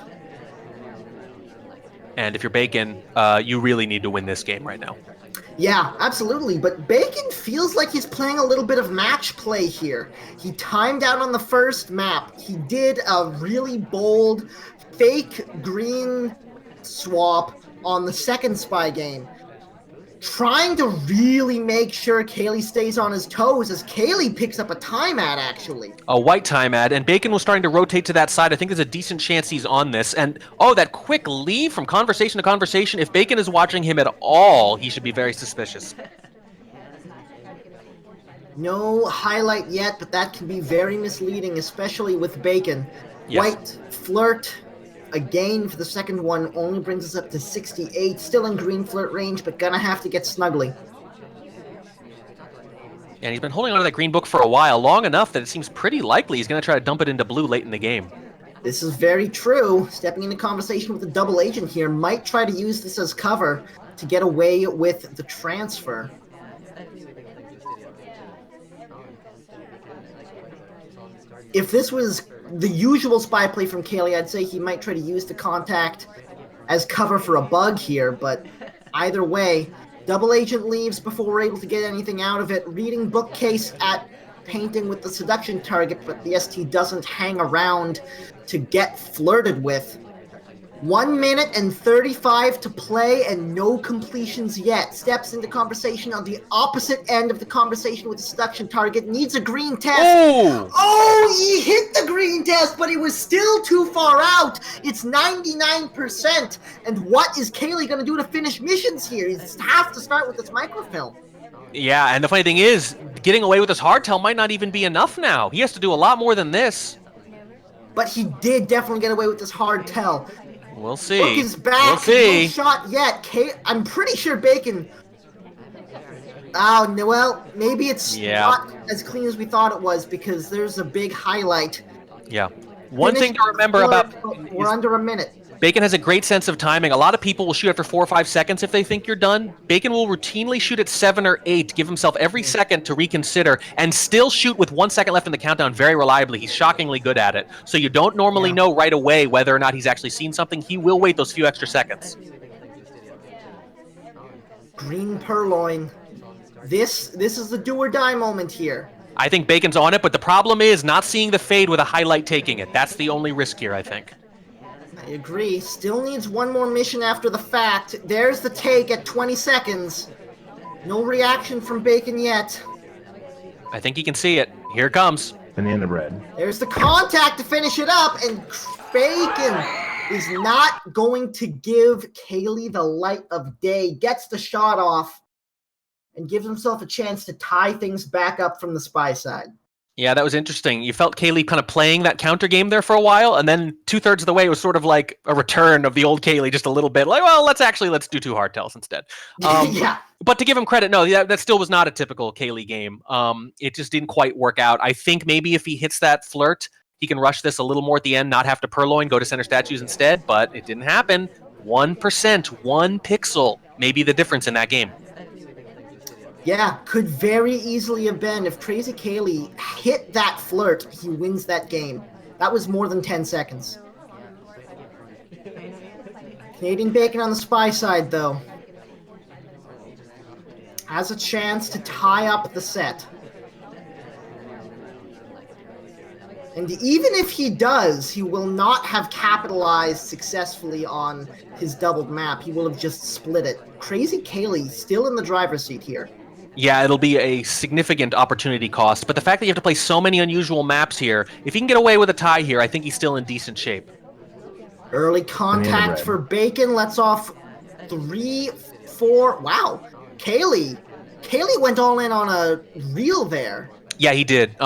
And if you're Bacon, you really need to win this game right now. Yeah, absolutely, but Bacon feels like he's playing a little bit of match play here. He timed out on the first map. He did a really bold fake green swap on the second spy game, trying to really make sure Caley stays on his toes as Caley picks up a time ad, actually. A white time ad, and Bacon was starting to rotate to that side. I think there's a decent chance he's on this. And, oh, that quick leave from conversation to conversation. If Bacon is watching him at all, he should be very suspicious. No highlight yet, but that can be very misleading, especially with Bacon. Yes. White flirt. Again, for the second one, only brings us up to 68. Still in green flirt range, but gonna have to get snuggly. And he's been holding on to that green book for a while, long enough that it seems pretty likely he's going to try to dump it into blue late in the game. This is very true. Stepping into conversation with the double agent here, might try to use this as cover to get away with the transfer. If this was the usual spy play from Caley, I'd say he might try to use the contact as cover for a bug here, but either way, double agent leaves before we're able to get anything out of it. Reading bookcase at painting with the seduction target, but the ST doesn't hang around to get flirted with. 1 minute and 35 to play and no completions yet. Steps into conversation on the opposite end of the conversation with the seduction target. Needs a green test. Oh, he hit the green test, but he was still too far out. It's 99%. And what is Caley going to do to finish missions here? He has to start with this microfilm. Yeah, and the funny thing is, getting away with his hardtail might not even be enough now. He has to do a lot more than this. But he did definitely get away with this hardtail. We'll see. Look, his back. We'll see. No shot yet. I'm pretty sure Bacon. Oh, no, well, maybe it's not as clean as we thought it was because there's a big highlight. Yeah. One thing to remember about... We're under a minute. Bacon has a great sense of timing. A lot of people will shoot after 4 or 5 seconds if they think you're done. Bacon will routinely shoot at 7 or 8, give himself every second to reconsider, and still shoot with 1 second left in the countdown very reliably. He's shockingly good at it. So you don't normally know right away whether or not he's actually seen something. He will wait those few extra seconds. Green purloin. This is the do or die moment here. I think Bacon's on it, but the problem is not seeing the fade with a highlight taking it. That's the only risk here, I think. I agree. Still needs one more mission after the fact. There's the take at 20 seconds. No reaction from Bacon yet. I think he can see it. Here it comes. Banana bread. There's the contact to finish it up, and Bacon is not going to give Caley the light of day. Gets the shot off and gives himself a chance to tie things back up from the spy side. Yeah, that was interesting. You felt Caley kind of playing that counter game there for a while, and then 2/3 of the way it was sort of like a return of the old Caley, just a little bit like, well, let's do 2 hardtails instead. Yeah. But to give him credit, no, that still was not a typical Caley game. It just didn't quite work out. I think maybe if he hits that flirt, he can rush this a little more at the end, not have to purloin, go to center statues instead, but it didn't happen. 1%, 1 pixel, maybe the difference in that game. Yeah, could very easily have been. If KrazyCaley hit that flirt, he wins that game. That was more than 10 seconds. Canadian Bacon on the spy side, though. Has a chance to tie up the set. And even if he does, he will not have capitalized successfully on his doubled map. He will have just split it. KrazyCaley still in the driver's seat here. Yeah, it'll be a significant opportunity cost, but the fact that you have to play so many unusual maps here, if he can get away with a tie here, I think he's still in decent shape. Early contact for Bacon. Lets off 3, 4. Wow. Caley went all in on a reel there. Yeah, he did.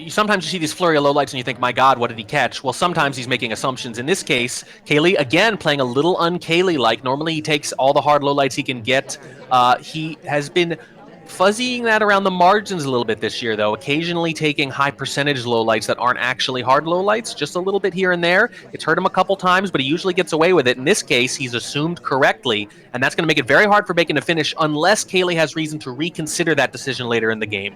Sometimes you see these flurry of lowlights and you think, my God, what did he catch? Well, sometimes he's making assumptions. In this case, Caley, again, playing a little un-Caley-like. Normally he takes all the hard lowlights he can get. He has been fuzzying that around the margins a little bit this year, though, occasionally taking high percentage lowlights that aren't actually hard lowlights, just a little bit here and there. It's hurt him a couple times, but he usually gets away with it. In this case, he's assumed correctly, and that's going to make it very hard for Bacon to finish unless Caley has reason to reconsider that decision later in the game.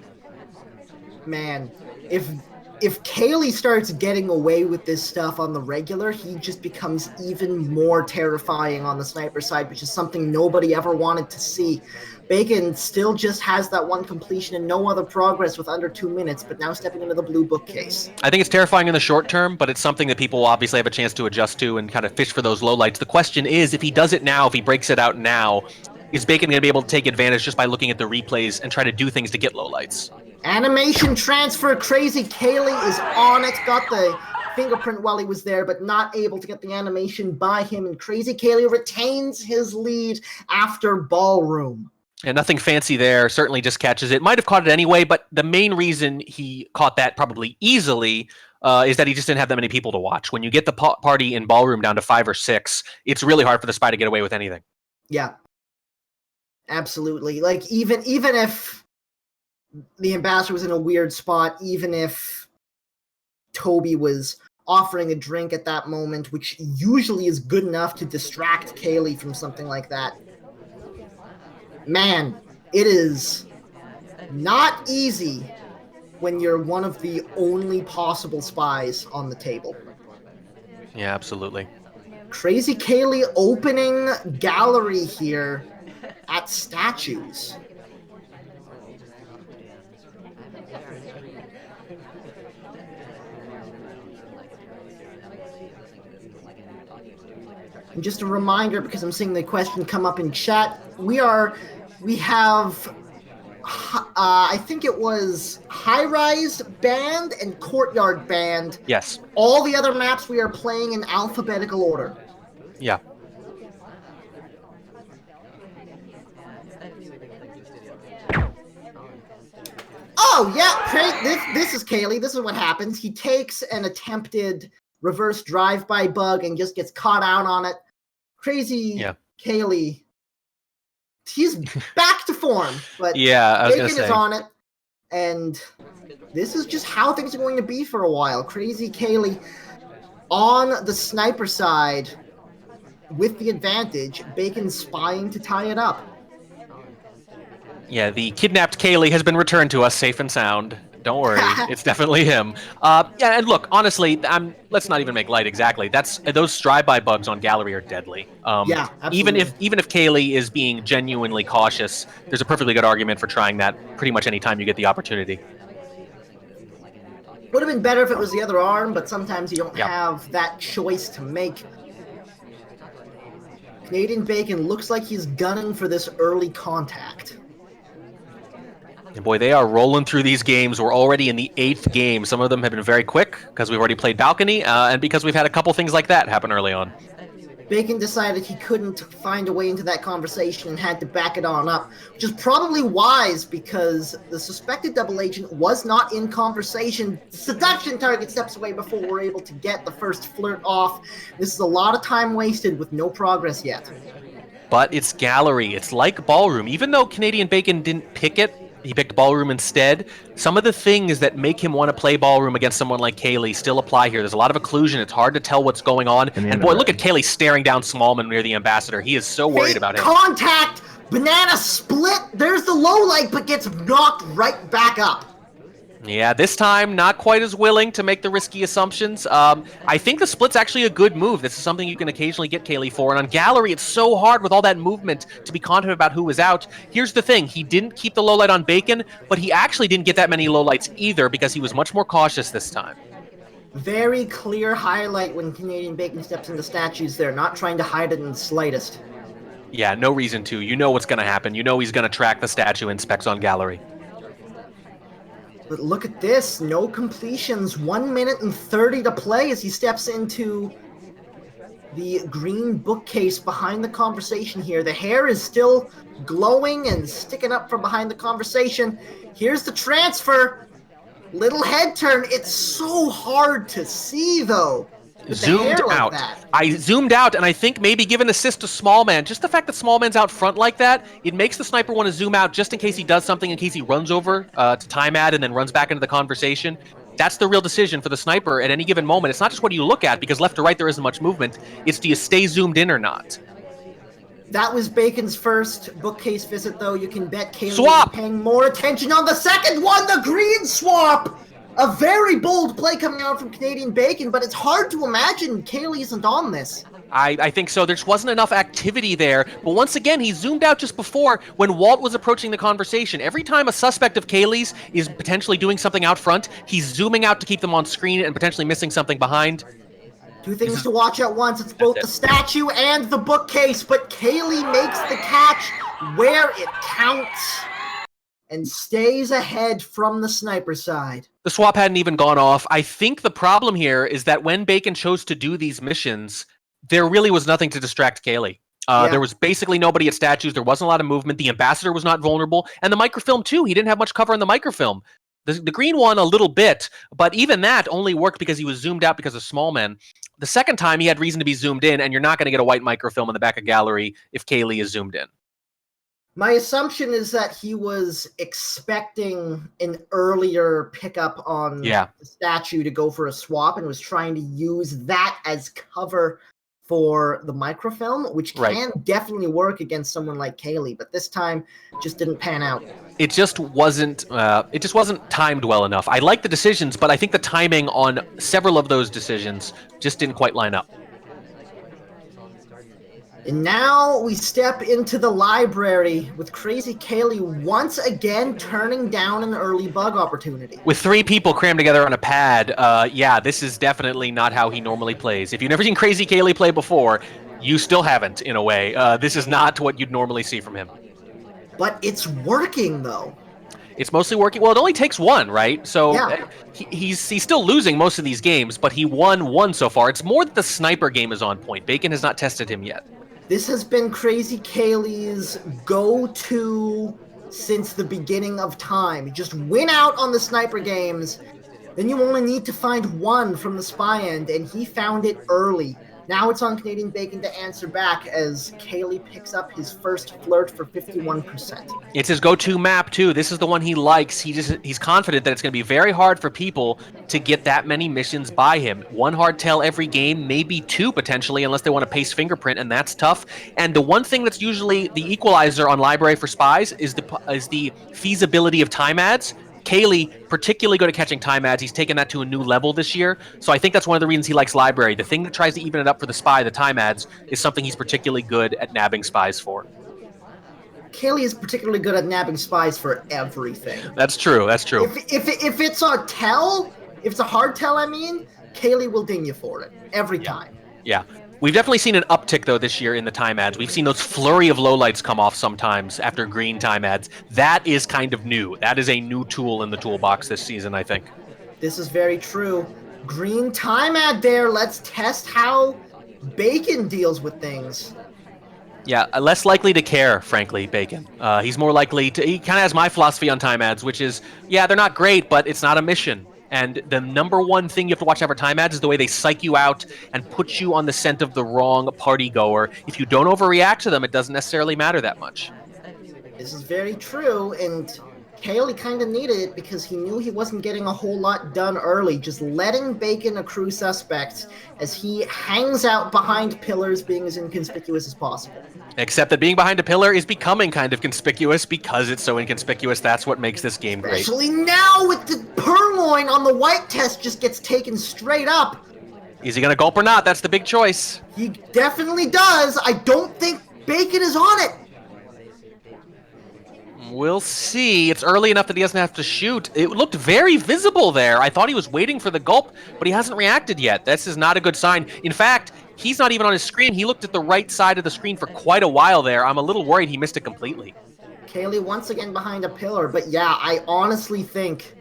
Man, if Caley starts getting away with this stuff on the regular, he just becomes even more terrifying on the sniper side, which is something nobody ever wanted to see. Bacon still just has that one completion and no other progress with under 2 minutes, but now stepping into the blue bookcase. I think it's terrifying in the short term, but it's something that people will obviously have a chance to adjust to and kind of fish for those lowlights. The question is, if he does it now, if he breaks it out now, is Bacon going to be able to take advantage just by looking at the replays and try to do things to get lowlights? Animation transfer. KrazyCaley is on it. Got the fingerprint while he was there, but not able to get the animation by him. And KrazyCaley retains his lead after Ballroom. And nothing fancy there, certainly just catches it. Might have caught it anyway, but the main reason he caught that probably easily is that he just didn't have that many people to watch. When you get the party in Ballroom down to 5 or 6, it's really hard for the Spy to get away with anything. Yeah, absolutely. Like, even if the Ambassador was in a weird spot, even if Toby was offering a drink at that moment, which usually is good enough to distract Caley from something like that, man, it is not easy when you're one of the only possible spies on the table. Yeah, absolutely. KrazyCaley opening gallery here at statues. And just a reminder, because I'm seeing the question come up in chat, we have, I think it was High Rise Band and Courtyard Band. Yes. All the other maps we are playing in alphabetical order. Yeah. Oh, yeah, this is Caley. This is what happens. He takes an attempted reverse drive-by bug and just gets caught out on it. KrazyCaley, he's back to form, but yeah, Bacon is on it, and this is just how things are going to be for a while. KrazyCaley on the sniper side with the advantage. Bacon spying to tie it up. Yeah, the kidnapped Caley has been returned to us safe and sound. Don't worry, it's definitely him. Yeah, and look, honestly, let's not even make light exactly. Those drive-by bugs on gallery are deadly. Yeah, absolutely. Even if Caley is being genuinely cautious, there's a perfectly good argument for trying that pretty much any time you get the opportunity. Would have been better if it was the other arm, but sometimes you don't have that choice to make. Canadian Bacon looks like he's gunning for this early contact. And boy, they are rolling through these games. We're already in the 8th game. Some of them have been very quick because we've already played Balcony, and because we've had a couple things like that happen early on. Bacon decided he couldn't find a way into that conversation and had to back it on up, which is probably wise because the suspected double agent was not in conversation. The seduction target steps away before we're able to get the first flirt off. This is a lot of time wasted with no progress yet. But it's gallery. It's like Ballroom. Even though Canadian Bacon didn't pick it, he picked Ballroom instead. Some of the things that make him want to play Ballroom against someone like Caley still apply here. There's a lot of occlusion. It's hard to tell what's going on. And boy, look at Caley staring down Smallman near the Ambassador. He is so worried about him. Contact! Banana split! There's the low light, but gets knocked right back up. Yeah, this time not quite as willing to make the risky assumptions. I think the split's actually a good move. This is something you can occasionally get Caley for. And on gallery, it's so hard with all that movement to be confident about who was out. Here's the thing. He didn't keep the lowlight on Bacon, but he actually didn't get that many lowlights either because he was much more cautious this time. Very clear highlight when Canadian Bacon steps into statues there, not trying to hide it in the slightest. Yeah, no reason to. You know what's going to happen. You know he's going to track the statue in specs on gallery. But look at this, no completions, 1 minute and 30 to play as he steps into the green bookcase behind the conversation here. The hair is still glowing and sticking up from behind the conversation. Here's the transfer. Little head turn. It's so hard to see, though. Zoomed out. I zoomed out, and I think maybe give an assist to Smallman. Just the fact that Smallman's out front like that, it makes the sniper want to zoom out just in case he does something, in case he runs over to time ad and then runs back into the conversation. That's the real decision for the sniper at any given moment. It's not just what you look at, because left to right there isn't much movement. It's do you stay zoomed in or not? That was Bacon's first bookcase visit, though. You can bet Caley Swap! is paying more attention on the second one, the green swap! A very bold play coming out from Canadian Bacon, but it's hard to imagine Caley isn't on this. I think so. There just wasn't enough activity there. But once again, he zoomed out just before when Walt was approaching the conversation. Every time a suspect of Caley's is potentially doing something out front, he's zooming out to keep them on screen and potentially missing something behind. Two things to watch at once. It's both the statue and the bookcase, but Caley makes the catch where it counts and stays ahead from the sniper side. The swap hadn't even gone off. I think the problem here is that when Bacon chose to do these missions, there really was nothing to distract Caley. There was basically nobody at statues. There wasn't a lot of movement. The ambassador was not vulnerable. And the microfilm, too. He didn't have much cover in the microfilm. The green one a little bit, but even that only worked because he was zoomed out because of small men. The second time, he had reason to be zoomed in, and you're not going to get a white microfilm in the back of gallery if Caley is zoomed in. My assumption is that he was expecting an earlier pickup on the statue to go for a swap and was trying to use that as cover for the microfilm, which can definitely work against someone like Caley, but this time just didn't pan out. It just wasn't timed well enough. I like the decisions, but I think the timing on several of those decisions just didn't quite line up. And now we step into the library with KrazyCaley once again turning down an early bug opportunity. With 3 people crammed together on a pad, this is definitely not how he normally plays. If you've never seen KrazyCaley play before, you still haven't, in a way. This is not what you'd normally see from him. But it's working, though. It's mostly working. Well, it only takes 1, right? So he's still losing most of these games, but he won 1 so far. It's more that the sniper game is on point. Bacon has not tested him yet. This has been KrazyCaley's go-to since the beginning of time. You just win out on the sniper games, then you only need to find 1 from the spy end, and he found it early. Now it's on Canadian Bacon to answer back as Caley picks up his first flirt for 51%. It's his go-to map, too. This is the one he likes. He's confident that it's going to be very hard for people to get that many missions by him. 1 hard tell every game, maybe 2 potentially, unless they want to paste fingerprint, and that's tough. And the one thing that's usually the equalizer on Library for Spies is the feasibility of time ads. Caley, particularly good at catching time ads. He's taken that to a new level this year. So I think that's one of the reasons he likes Library. The thing that tries to even it up for the spy, the time ads, is something he's particularly good at nabbing spies for. Caley is particularly good at nabbing spies for everything. That's true. That's true. If it's a tell, if it's a hard tell, Caley will ding you for it every time. Yeah. We've definitely seen an uptick, though, this year in the time ads. We've seen those flurry of lowlights come off sometimes after green time ads. That is kind of new. That is a new tool in the toolbox this season, I think. This is very true. Green time ad there. Let's test how Bacon deals with things. Yeah, less likely to care, frankly, Bacon. He's more likely to... He kind of has my philosophy on time ads, which is, they're not great, but it's not a mission. And the number one thing you have to watch out for time ads is the way they psych you out and put you on the scent of the wrong party goer. If you don't overreact to them, it doesn't necessarily matter that much. This is very true, and Caley kind of needed it because he knew he wasn't getting a whole lot done early, just letting Bacon accrue suspects as he hangs out behind pillars, being as inconspicuous as possible. Except that being behind a pillar is becoming kind of conspicuous because it's so inconspicuous. That's what makes this game great. Especially now with the purloin on the white test just gets taken straight up. Is he going to gulp or not? That's the big choice. He definitely does. I don't think Bacon is on it. We'll see. It's early enough that he doesn't have to shoot. It looked very visible there. I thought he was waiting for the gulp, but he hasn't reacted yet. This is not a good sign. In fact, he's not even on his screen. He looked at the right side of the screen for quite a while there. I'm a little worried he missed it completely. Caley once again behind a pillar, but yeah, I honestly think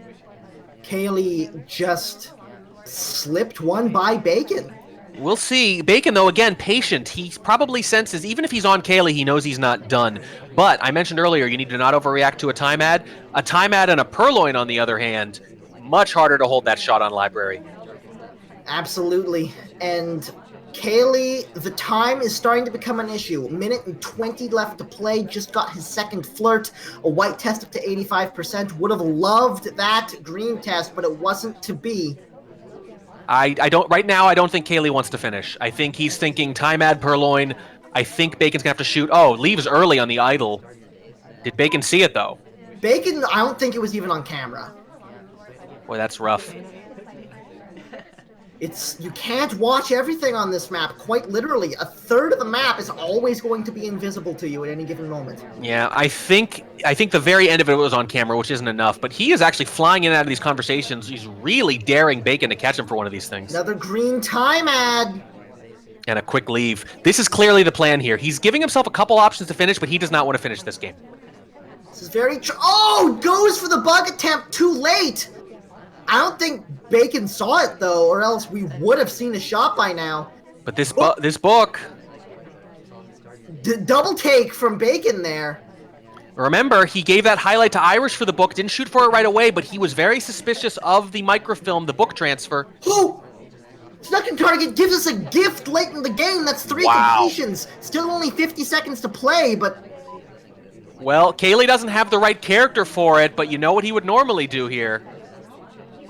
Caley just slipped one by Bacon. We'll see. Bacon, though, again, patient. He probably senses, even if he's on Caley, he knows he's not done. But I mentioned earlier, you need to not overreact to a time ad. A time ad and a purloin, on the other hand, much harder to hold that shot on Library. Absolutely. And Caley, the time is starting to become an issue. 1:20 left to play, just got his second flirt. A white test up to 85%. Would have loved that green test, but it wasn't to be. I don't right now. I don't think Caley wants to finish. I think he's thinking time ad purloin. I think Bacon's gonna have to shoot. Oh, leaves early on the idle. Did Bacon see it though? Bacon, I don't think it was even on camera. Boy, that's rough. You can't watch everything on this map, quite literally. A third of the map is always going to be invisible to you at any given moment. Yeah, I think the very end of it was on camera, which isn't enough, but he is actually flying in and out of these conversations. He's really daring Bacon to catch him for one of these things. Another green time ad. And a quick leave. This is clearly the plan here. He's giving himself a couple options to finish, but he does not want to finish this game. This is very oh, goes for the bug attempt too late. I don't think Bacon saw it, though, or else we would have seen a shot by now. But this book... Double take from Bacon there. Remember, he gave that highlight to Irish for the book, didn't shoot for it right away, but he was very suspicious of the microfilm, the book transfer. Oh! Second target gives us a gift late in the game. That's 3 completions. Still only 50 seconds to play, but... Well, Caley doesn't have the right character for it, but you know what he would normally do here.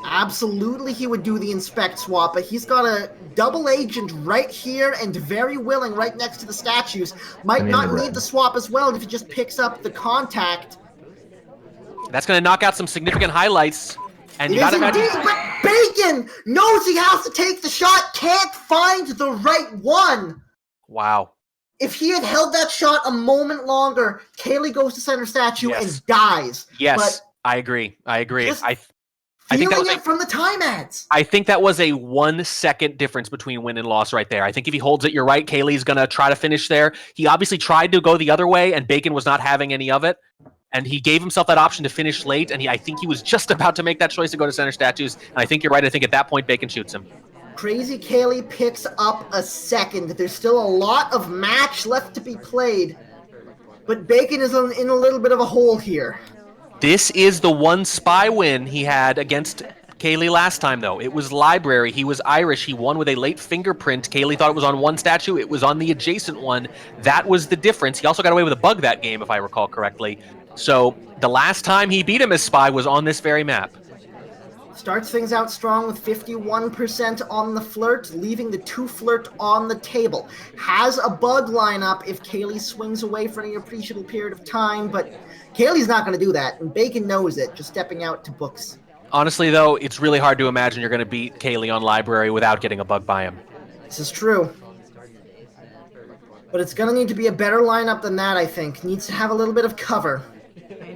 Absolutely, he would do the inspect swap, but he's got a double agent right here and very willing right next to the statues. Might not need the swap as well if he just picks up the contact. That's going to knock out some significant highlights. And you it gotta is indeed, but Bacon knows he has to take the shot, can't find the right one. Wow. If he had held that shot a moment longer, Caley goes to center statue and dies. Yes, but I agree. I think that was from the time ads. I think that was a 1 second difference between win and loss right there. I think if he holds it, you're right. Caley's going to try to finish there. He obviously tried to go the other way, and Bacon was not having any of it. And he gave himself that option to finish late, and I think he was just about to make that choice to go to center statues. And I think you're right. I think at that point, Bacon shoots him. KrazyCaley picks up a second. There's still a lot of match left to be played. But Bacon is in a little bit of a hole here. This is the one spy win he had against Caley last time, though. It was Library. He was Irish. He won with a late fingerprint. Caley thought it was on one statue. It was on the adjacent one. That was the difference. He also got away with a bug that game, if I recall correctly. So the last time he beat him as spy was on this very map. Starts things out strong with 51% on the flirt, leaving the 2 flirt on the table. Has a bug lineup if Caley swings away for any appreciable period of time, but Caley's not going to do that, and Bacon knows it, just stepping out to books. Honestly, though, it's really hard to imagine you're going to beat Caley on Library without getting a bug by him. This is true. But it's going to need to be a better lineup than that, I think. Needs to have a little bit of cover.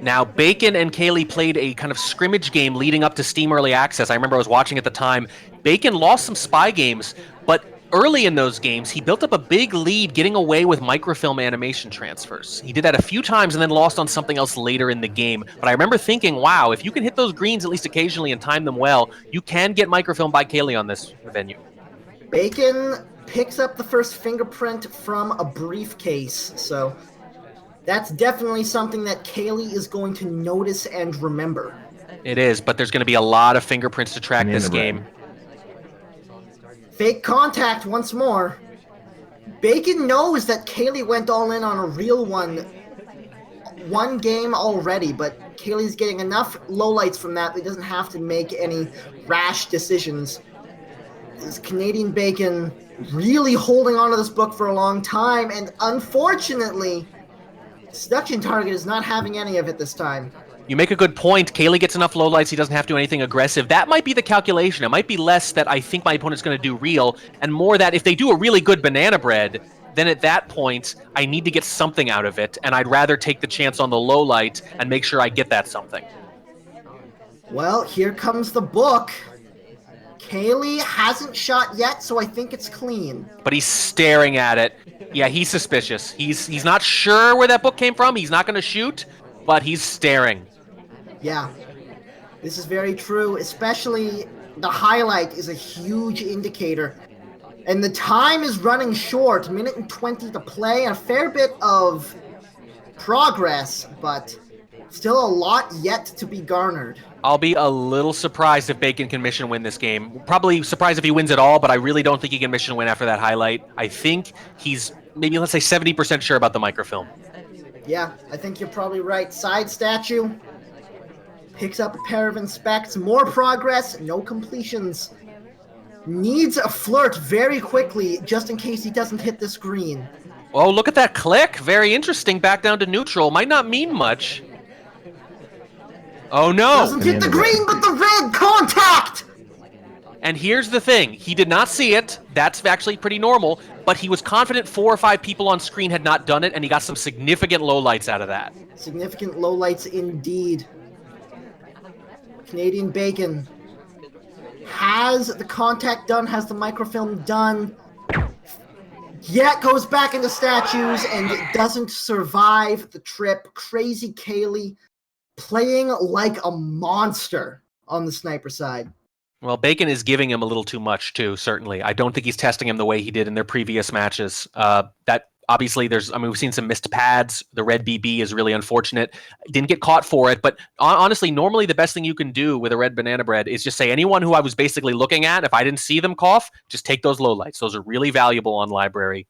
Now, Bacon and Caley played a kind of scrimmage game leading up to Steam Early Access. I remember I was watching at the time. Bacon lost some spy games, but early in those games, he built up a big lead getting away with microfilm animation transfers. He did that a few times and then lost on something else later in the game. But I remember thinking, wow, if you can hit those greens at least occasionally and time them well, you can get microfilm by Caley on this venue. Bacon picks up the first fingerprint from a briefcase, so that's definitely something that Caley is going to notice and remember. It is, but there's going to be a lot of fingerprints to track this game. Fake contact once more. Bacon knows that Caley went all in on a real one game already, but Caley's getting enough lowlights from that he doesn't have to make any rash decisions. Is Canadian Bacon really holding on to this book for a long time, and unfortunately, Seduction Target is not having any of it this time. You make a good point. Caley gets enough lowlights, he doesn't have to do anything aggressive. That might be the calculation. It might be less that I think my opponent's going to do real, and more that if they do a really good banana bread, then at that point, I need to get something out of it, and I'd rather take the chance on the low light and make sure I get that something. Well, here comes the book. Caley hasn't shot yet, so I think it's clean. But he's staring at it. Yeah, he's suspicious. He's not sure where that book came from. He's not going to shoot, but he's staring. Yeah, this is very true, especially the highlight is a huge indicator. And the time is running short, 1:20 to play, a fair bit of progress, but still a lot yet to be garnered. I'll be a little surprised if Bacon can mission win this game. Probably surprised if he wins at all, but I really don't think he can mission win after that highlight. I think he's maybe, let's say, 70% sure about the microfilm. Yeah, I think you're probably right. Side statue. Picks up a pair of inspects. More progress, no completions. Needs a flirt very quickly, just in case he doesn't hit this green. Oh, look at that click. Very interesting. Back down to neutral. Might not mean much. Oh, no. Doesn't hit the green, but the red contact! And here's the thing. He did not see it. That's actually pretty normal. But he was confident 4 or 5 people on screen had not done it, and he got some significant lowlights out of that. Significant lowlights indeed. Canadian Bacon has the contact done, has the microfilm done. Yet goes back into statues and doesn't survive the trip. KrazyCaley playing like a monster on the sniper side. Well, Bacon is giving him a little too much, too, certainly. I don't think he's testing him the way he did in their previous matches. That obviously, we've seen some missed pads. The red BB is really unfortunate. Didn't get caught for it, but honestly, normally the best thing you can do with a red banana bread is just say anyone who I was basically looking at, if I didn't see them cough, just take those lowlights. Those are really valuable on library.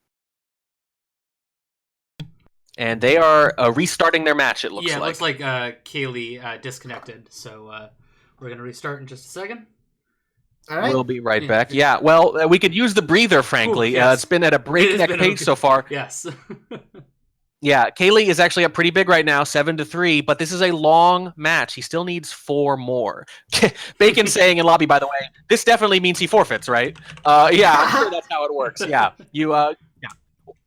And they are restarting their match, it looks like. Yeah, it looks like Kaylee disconnected, so we're going to restart in just a second. All right. We'll be right back. Yeah, well, we could use the breather, frankly. Ooh, yes. It's been at a breakneck pace so far. Yes. Yeah, Kaylee is actually up pretty big right now, 7-3, but this is a long match. He still needs 4 more. Bacon saying in lobby, by the way, this definitely means he forfeits, right? Yeah, I'm sure that's how it works. Yeah, you, yeah.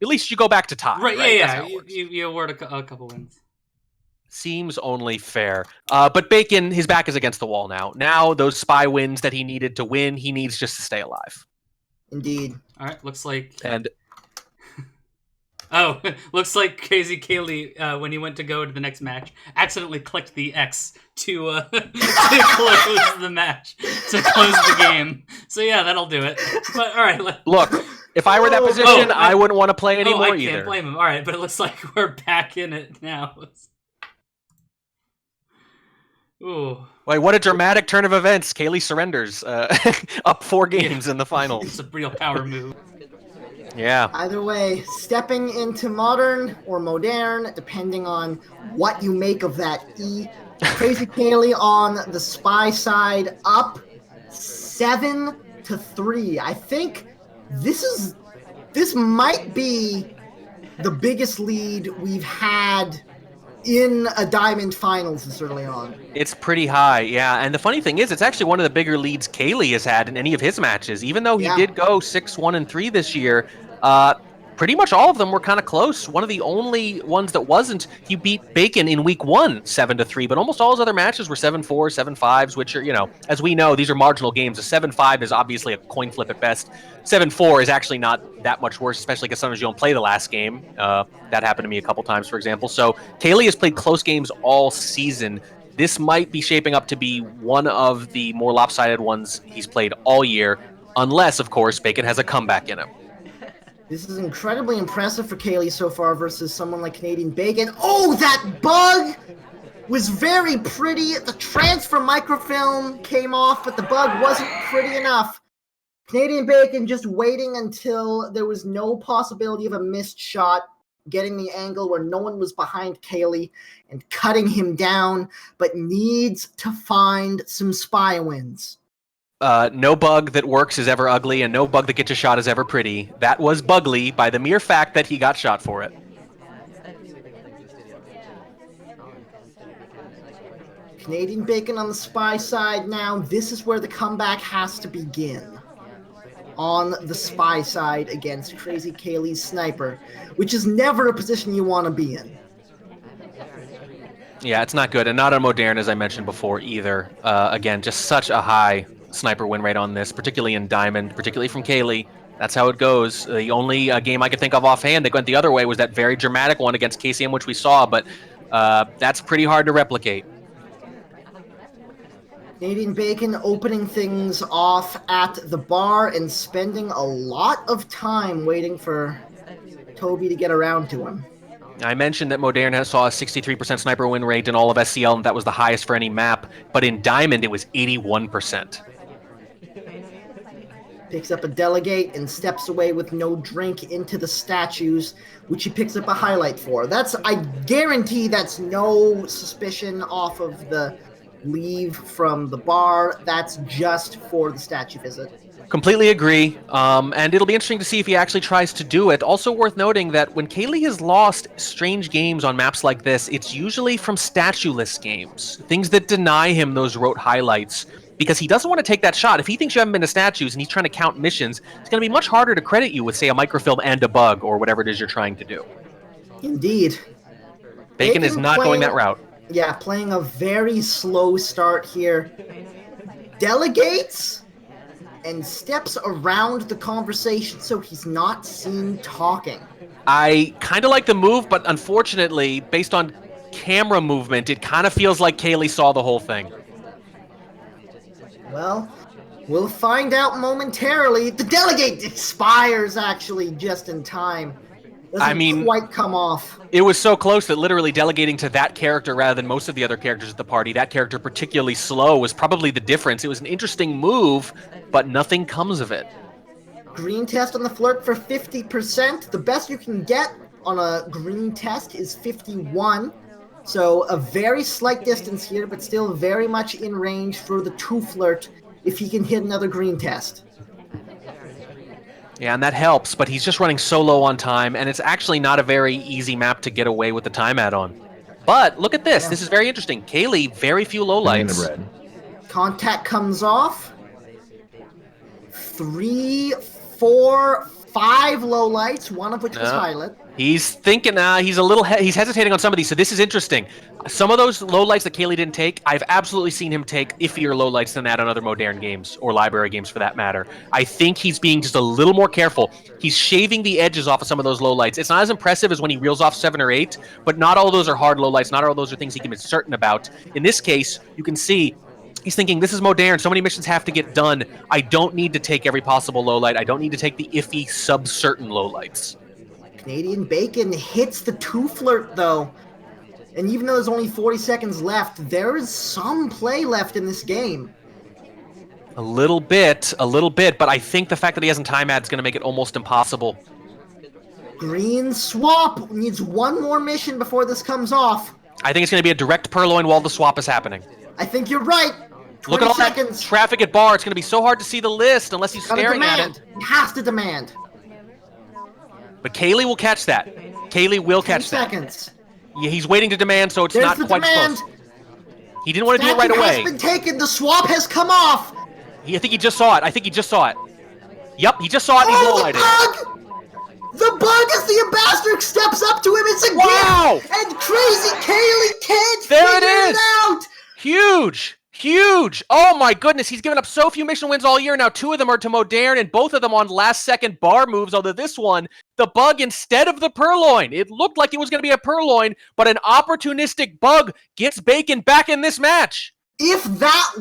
At least you go back to tie. Right, right? yeah. You award a couple wins. Seems only fair. But Bacon, his back is against the wall now. Now, those spy wins that he needed to win, he needs just to stay alive. Indeed. All right, looks like... And... Oh, looks like KrazyCaley, when he went to go to the next match, accidentally clicked the X to close the match, to close the game. So yeah, that'll do it. But all right, look, if I were in that position, I wouldn't want to play anymore either. I can't blame him. All right, but it looks like we're back in it now. Ooh. Wait, what a dramatic turn of events. Kaylee surrenders, up 4 games in the finals. It's a real power move. Yeah. Either way, stepping into modern or modern, depending on what you make of that E. KrazyCaley on the spy side, up 7-3. I think this might be the biggest lead we've had in a Diamond Finals this early on. It's pretty high, yeah. And the funny thing is, it's actually one of the bigger leads Kaylee has had in any of his matches. Even though he did go 6-1-3 this year, pretty much all of them were kind of close. One of the only ones that wasn't, he beat Bacon in week 1, 7-3, but almost all his other matches were 7-4, 7-5s, which are, as we know, these are marginal games. A 7-5 is obviously a coin flip at best. 7-4 is actually not that much worse, especially because sometimes you don't play the last game. That happened to me a couple times, for example. So Kaylee has played close games all season. This might be shaping up to be one of the more lopsided ones he's played all year, unless, of course, Bacon has a comeback in him. This is incredibly impressive for Kaylee so far versus someone like Canadian Bacon. Oh, that bug was very pretty. The transfer microfilm came off, but the bug wasn't pretty enough. Canadian Bacon just waiting until there was no possibility of a missed shot, getting the angle where no one was behind Kaylee and cutting him down, but needs to find some spy wins. No bug that works is ever ugly, and no bug that gets a shot is ever pretty. That was bugly by the mere fact that he got shot for it. Canadian Bacon on the spy side now. This is where the comeback has to begin. on the spy side against KrazyCaley's sniper, which is never a position you want to be in. Yeah, it's not good, and not on Modern, as I mentioned before, either. Again, just such a high sniper win rate on this, particularly in Diamond, particularly from Caley. That's how it goes. The only game I could think of offhand that went the other way was that very dramatic one against KCM, which we saw, but that's pretty hard to replicate. Canadian Bacon opening things off at the bar and spending a lot of time waiting for Toby to get around to him. I mentioned that Modern saw a 63% sniper win rate in all of SCL, and that was the highest for any map, but in Diamond it was 81%. Picks up a delegate and steps away with no drink into the statues, which he picks up a highlight for. I guarantee that's no suspicion off of the leave from the bar. That's just for the statue visit. Completely agree, and it'll be interesting to see if he actually tries to do it. Also worth noting that when Caley has lost strange games on maps like this, it's usually from statue-less games, things that deny him those rote highlights, because he doesn't want to take that shot. If he thinks you haven't been to statues and he's trying to count missions, it's going to be much harder to credit you with, say, a microfilm and a bug, or whatever it is you're trying to do. Indeed. Bacon is not going that route. Yeah, playing a very slow start here. Delegates and steps around the conversation so he's not seen talking. I kind of like the move, but unfortunately, based on camera movement, it kind of feels like Caley saw the whole thing. Well, we'll find out momentarily. The delegate expires actually just in time. Doesn't quite come off. It was so close that literally delegating to that character rather than most of the other characters at the party, that character particularly slow, was probably the difference. It was an interesting move, but nothing comes of it. Green test on the flirt for 50%. The best you can get on a green test is 51. So a very slight distance here, but still very much in range for the 2 flirt if he can hit another green test. Yeah, and that helps, but he's just running so low on time, and it's actually not a very easy map to get away with the time add-on. But look at this. Yeah. This is very interesting. Caley, very few lowlights. Contact comes off. 3, 4, 5 lowlights, one of which was highlight. He's thinking, he's hesitating on some of these, so this is interesting. Some of those lowlights that Caley didn't take, I've absolutely seen him take iffier lowlights than that on other Modern games, or library games for that matter. I think he's being just a little more careful. He's shaving the edges off of some of those lowlights. It's not as impressive as when he reels off 7 or 8, but not all of those are hard lowlights, not all of those are things he can be certain about. In this case, you can see he's thinking, this is Modern, so many missions have to get done. I don't need to take every possible lowlight. I don't need to take the iffy, sub-certain lowlights. Canadian Bacon hits the 2 flirt, though. And even though there's only 40 seconds left, there is some play left in this game. A little bit, but I think the fact that he hasn't time add is going to make it almost impossible. Green swap needs one more mission before this comes off. I think it's going to be a direct purloin while the swap is happening. I think you're right. Look at all that traffic at bar. It's going to be so hard to see the list unless he's staring at it. He has to demand. But Caley will catch that. Caley will catch 10 seconds. Yeah, he's waiting to demand, so it's not quite close. He didn't want to do it right away. Has been taken. The swap has come off. I think he just saw it. Yep, he just saw it. He's lowlighting. The bug as the ambassador steps up to him. It's a gift. And KrazyCaley can't figure it out. Huge! Oh my goodness, he's given up so few mission wins all year now. 2 of them are to Modern, and both of them on last-second bar moves, although this one, the bug instead of the purloin. It looked like it was going to be a purloin, but an opportunistic bug gets Bacon back in this match. If that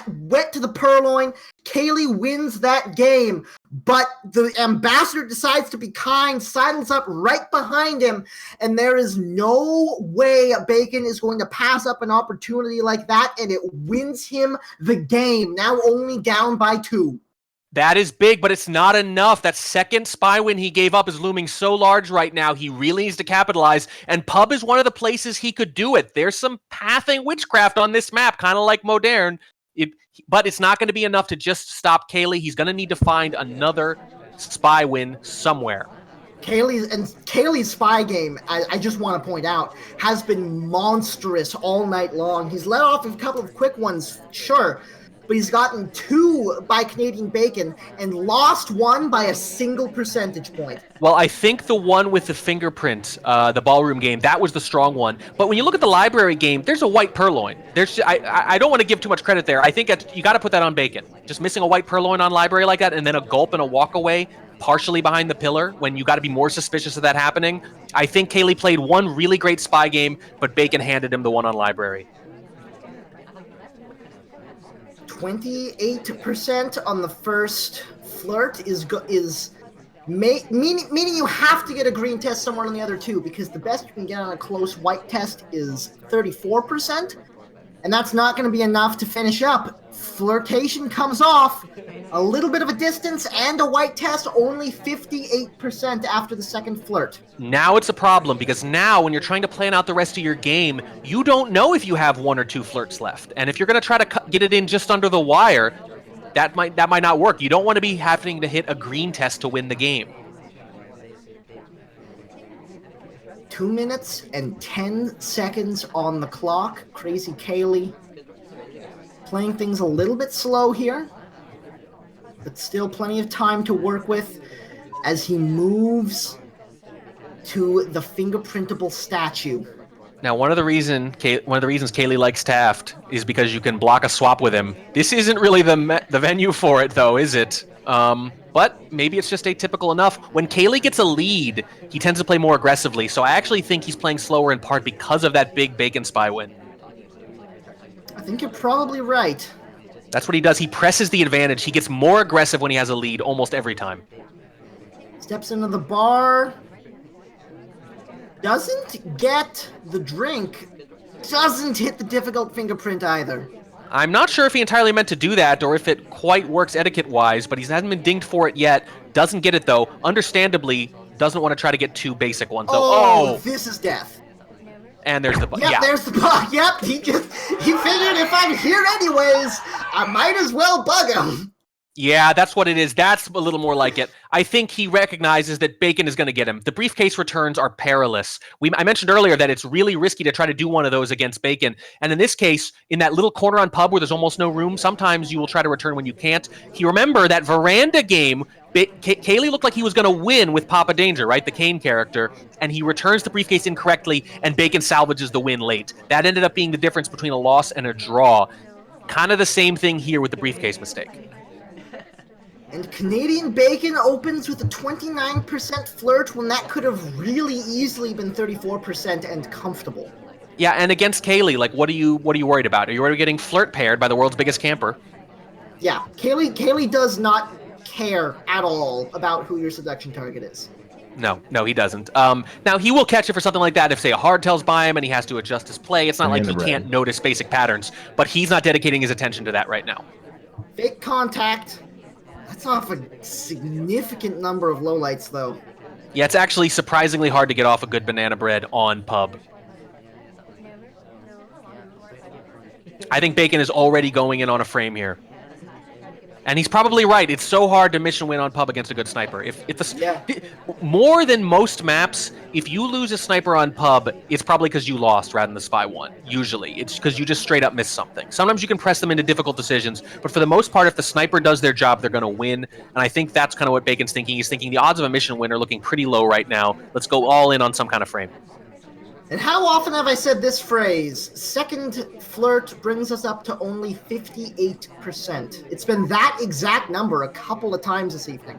went to the purloin, Caley wins that game. But the ambassador decides to be kind, sidles up right behind him, and there is no way Bacon is going to pass up an opportunity like that, and it wins him the game, now only down by 2. That is big, but it's not enough. That second spy win he gave up is looming so large right now. He really needs to capitalize, and Pub is one of the places he could do it. There's some pathing witchcraft on this map, kind of like Modern, but it's not going to be enough to just stop Caley. He's going to need to find another spy win somewhere. Caley's spy game, I just want to point out, has been monstrous all night long. He's let off a couple of quick ones, sure, but he's gotten 2 by Canadian Bacon and lost 1 by a single percentage point. Well, I think the one with the fingerprint, the ballroom game, that was the strong one. But when you look at the library game, there's a white purloin. I don't want to give too much credit there. I think you got to put that on Bacon. Just missing a white purloin on library like that, and then a gulp and a walk away, partially behind the pillar, when you got to be more suspicious of that happening. I think Caley played one really great spy game, but Bacon handed him the one on library. 28% on the first flirt meaning you have to get a green test somewhere on the other 2, because the best you can get on a close white test is 34%, and that's not going to be enough to finish up. Flirtation comes off, a little bit of a distance, and a white test, only 58% after the second flirt. Now it's a problem, because now when you're trying to plan out the rest of your game, you don't know if you have 1 or 2 flirts left. And if you're going to try to get it in just under the wire, that might not work. You don't want to be having to hit a green test to win the game. 2 minutes and 10 seconds on the clock. KrazyCaley playing things a little bit slow here, but still plenty of time to work with as he moves to the fingerprintable statue. Now, one of the reasons Caley likes Taft is because you can block a swap with him. This isn't really the venue for it, though, is it? But maybe it's just atypical enough. When Caley gets a lead, he tends to play more aggressively, so I actually think he's playing slower in part because of that big Bacon spy win. I think you're probably right. That's what he does. He presses the advantage. He gets more aggressive when he has a lead almost every time. Steps into the bar. Doesn't get the drink. Doesn't hit the difficult fingerprint either. I'm not sure if he entirely meant to do that or if it quite works etiquette-wise, but he hasn't been dinged for it yet. Doesn't get it, though. Understandably, doesn't want to try to get 2 basic ones, though. Oh, this is death. And there's the bug. Yep, yeah. There's the bug. Yep, he figured if I'm here anyways, I might as well bug him. Yeah, that's what it is. That's a little more like it. I think he recognizes that Bacon is going to get him. The briefcase returns are perilous. I mentioned earlier that it's really risky to try to do one of those against Bacon. And in this case, in that little corner on pub where there's almost no room, sometimes you will try to return when you can't. You remember that veranda game, Caley looked like he was going to win with Papa Danger, right? The Kane character. And he returns the briefcase incorrectly, and Bacon salvages the win late. That ended up being the difference between a loss and a draw. Kind of the same thing here with the briefcase mistake. And Canadian Bacon opens with a 29% flirt when that could have really easily been 34% and comfortable. Yeah, and against Caley, like, what are you worried about? Are you worried about getting flirt paired by the world's biggest camper? Yeah, Caley does not care at all about who your seduction target is. No, he doesn't. Now, he will catch it for something like that if, say, a hard tells by him and he has to adjust his play. It's not like he can't notice basic patterns, but he's not dedicating his attention to that right now. Fake contact. That's off a significant number of lowlights, though. Yeah, it's actually surprisingly hard to get off a good banana bread on pub. I think Bacon is already going in on a frame here. And he's probably right. It's so hard to mission win on pub against a good sniper. More than most maps, if you lose a sniper on pub, it's probably because you lost rather than the spy won. Usually, it's because you just straight up missed something. Sometimes you can press them into difficult decisions, but for the most part, if the sniper does their job, they're going to win. And I think that's kind of what Bacon's thinking. He's thinking the odds of a mission win are looking pretty low right now. Let's go all in on some kind of frame. And how often have I said this phrase? Second flirt brings us up to only 58%. It's been that exact number a couple of times this evening.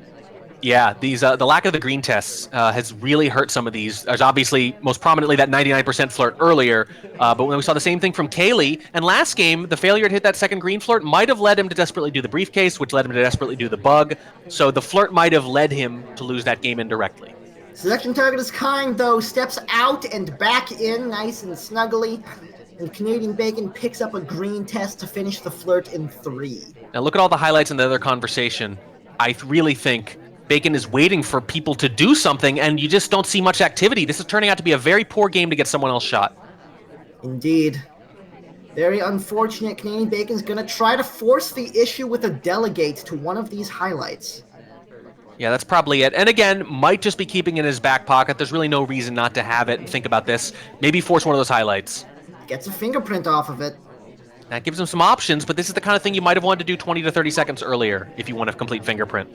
Yeah, the lack of the green tests has really hurt some of these. There's obviously most prominently that 99% flirt earlier, but when we saw the same thing from Caley, and last game, the failure to hit that second green flirt might have led him to desperately do the briefcase, which led him to desperately do the bug. So the flirt might have led him to lose that game indirectly. Selection target is kind, though, steps out and back in nice and snuggly, and Canadian Bacon picks up a green test to finish the flirt in 3. Now look at all the highlights in the other conversation. I really think Bacon is waiting for people to do something, and you just don't see much activity. This is turning out to be a very poor game to get someone else shot. Indeed. Very unfortunate. Canadian Bacon's going to try to force the issue with a delegate to one of these highlights. Yeah, that's probably it. And again, might just be keeping it in his back pocket. There's really no reason not to have it and think about this. Maybe force one of those highlights. Gets a fingerprint off of it. That gives him some options, but this is the kind of thing you might have wanted to do 20 to 30 seconds earlier if you want a complete fingerprint.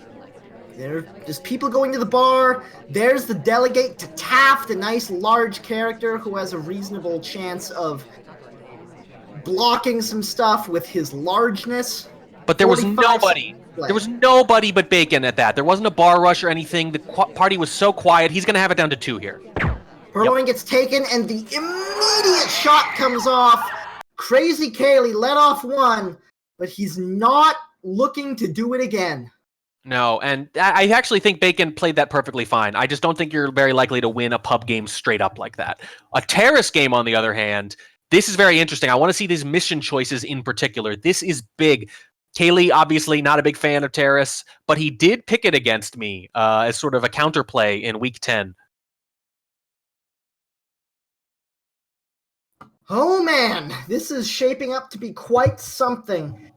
There's just people going to the bar. There's the delegate to Taft, a nice large character who has a reasonable chance of blocking some stuff with his largeness. But there was 45 nobody. play. There was nobody but Bacon at that. There wasn't a bar rush or anything. The party was so quiet. He's going to have it down to 2 here. Purloin gets taken, and the immediate shot comes off. KrazyCaley let off 1, but he's not looking to do it again. No, and I actually think Bacon played that perfectly fine. I just don't think you're very likely to win a pub game straight up like that. A Terrace game, on the other hand, this is very interesting. I want to see these mission choices in particular. This is big. Caley, obviously not a big fan of Terrace, but he did pick it against me as sort of a counterplay in week 10. Oh man, this is shaping up to be quite something.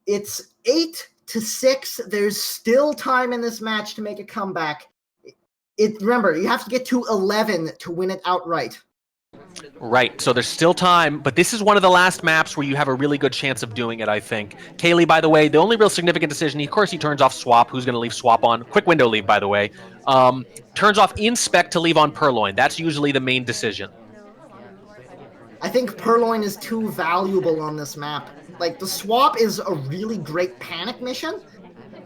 It's 8-6. There's still time in this match to make a comeback. Remember, you have to get to 11 to win it outright. Right, so there's still time, but this is one of the last maps where you have a really good chance of doing it, I think. Caley, by the way, the only real significant decision, of course he turns off Swap. Who's going to leave Swap on? Quick window leave, by the way. Turns off Inspect to leave on Purloin. That's usually the main decision. I think Purloin is too valuable on this map. Like, the Swap is a really great panic mission,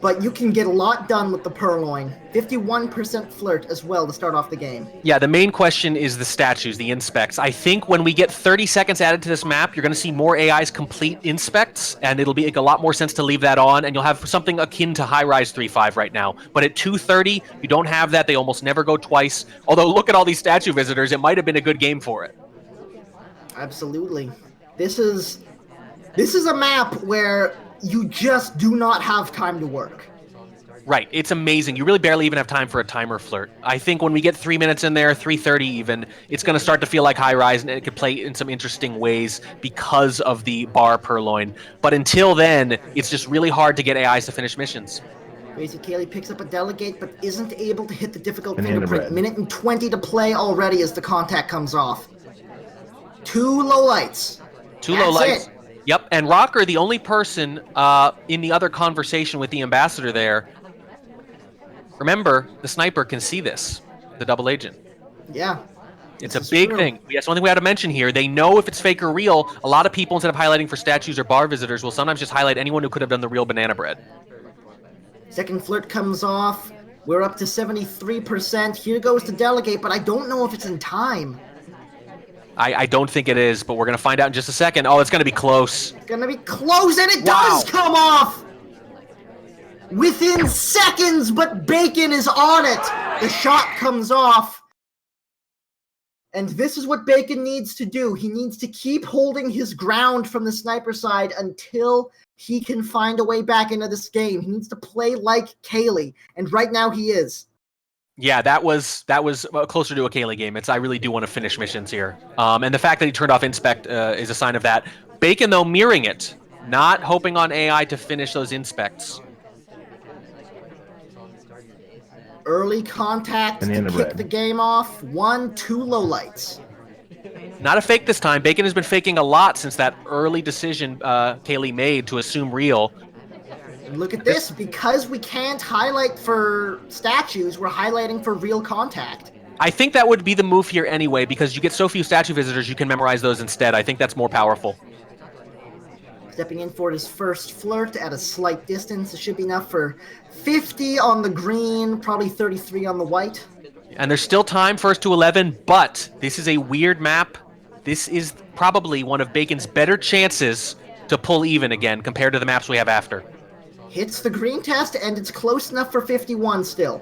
but you can get a lot done with the Purloin. 51% flirt as well to start off the game. Yeah, the main question is the statues, the inspects. I think when we get 30 seconds added to this map, you're going to see more AIs complete inspects, and it'll make a lot more sense to leave that on, and you'll have something akin to High-Rise 3.5 right now. But at 2:30, you don't have that. They almost never go twice. Although, look at all these statue visitors. It might have been a good game for it. Absolutely. This is a map where you just do not have time to work. Right, it's amazing. You really barely even have time for a timer flirt. I think when we get 3 minutes in there, 3:30 even, it's going to start to feel like High-Rise, and it could play in some interesting ways because of the bar Purloin. But until then, it's just really hard to get AIs to finish missions. KrazyCaley picks up a delegate, but isn't able to hit the difficult Banana fingerprint. bread. Minute and 20 to play already as the contact comes off. 2 lowlights. Two That's low lights. it. Yep, and Rocker, the only person in the other conversation with the ambassador there. Remember, the sniper can see this, the double agent. Yeah. It's This a is big true. thing. That's one thing we had to mention here. They know if it's fake or real. A lot of people, instead of highlighting for statues or bar visitors, will sometimes just highlight anyone who could have done the real banana bread. Second flirt comes off. We're up to 73%. Here goes the delegate, but I don't know if it's in time. I don't think it is, but we're going to find out in just a second. Oh, it's going to be close. It's gonna be close, and it Wow. does come off! Within seconds, but Bacon is on it! The shot comes off. And this is what Bacon needs to do. He needs to keep holding his ground from the sniper side until he can find a way back into this game. He needs to play like Caley, and right now he is. Yeah, that was closer to a Caley game. I really do want to finish missions here. And the fact that he turned off Inspect is a sign of that. Bacon, though, mirroring it. Not hoping on AI to finish those inspects. Early contact Banana to kick bread. the game off. 1-2 lowlights. Not a fake this time. Bacon has been faking a lot since that early decision Caley made to assume real. And look at this. Because we can't highlight for statues, we're highlighting for real contact. I think that would be the move here anyway, because you get so few statue visitors, you can memorize those instead. I think that's more powerful. Stepping in for his first flirt at a slight distance. It should be enough for 50 on the green, probably 33 on the white. And there's still time, first to 11, but this is a weird map. This is probably one of Bacon's better chances to pull even again compared to the maps we have after. Hits the green test, and it's close enough for 51 still.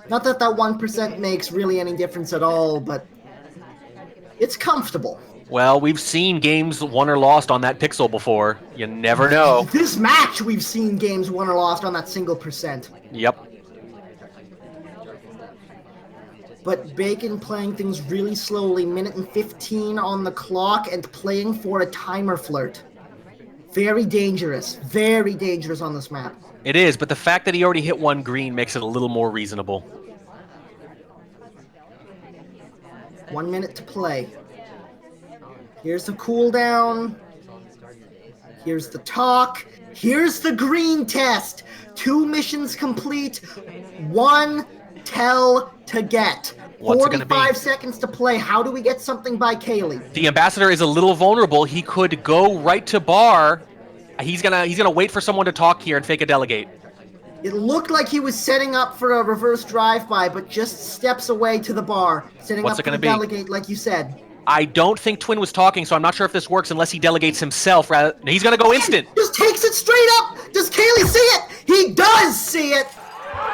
Not that that 1% makes really any difference at all, but it's comfortable. Well, we've seen games won or lost on that pixel before. You never know. This match, we've seen games won or lost on that single percent. Yep. But Bacon playing things really slowly, minute and 15 on the clock, and playing for a timer flirt. Very dangerous on this map. It is, but the fact that he already hit one green makes it a little more reasonable. 1 minute to play. Here's the cooldown. Here's the talk. Here's the green test. 2 missions complete. 1 tell to get. What's it gonna be? 45 seconds to play. How do we get something by Caley? The ambassador is a little vulnerable. He could go right to bar. He's gonna wait for someone to talk here and fake a delegate. It looked like he was setting up for a reverse drive-by, but just steps away to the bar, setting What's up it for the gonna be? delegate, like you said. I don't think Twin was talking, so I'm not sure if this works unless he delegates himself. Rather, he's gonna go instant. Just takes it straight up. Does Caley see it? He does see it,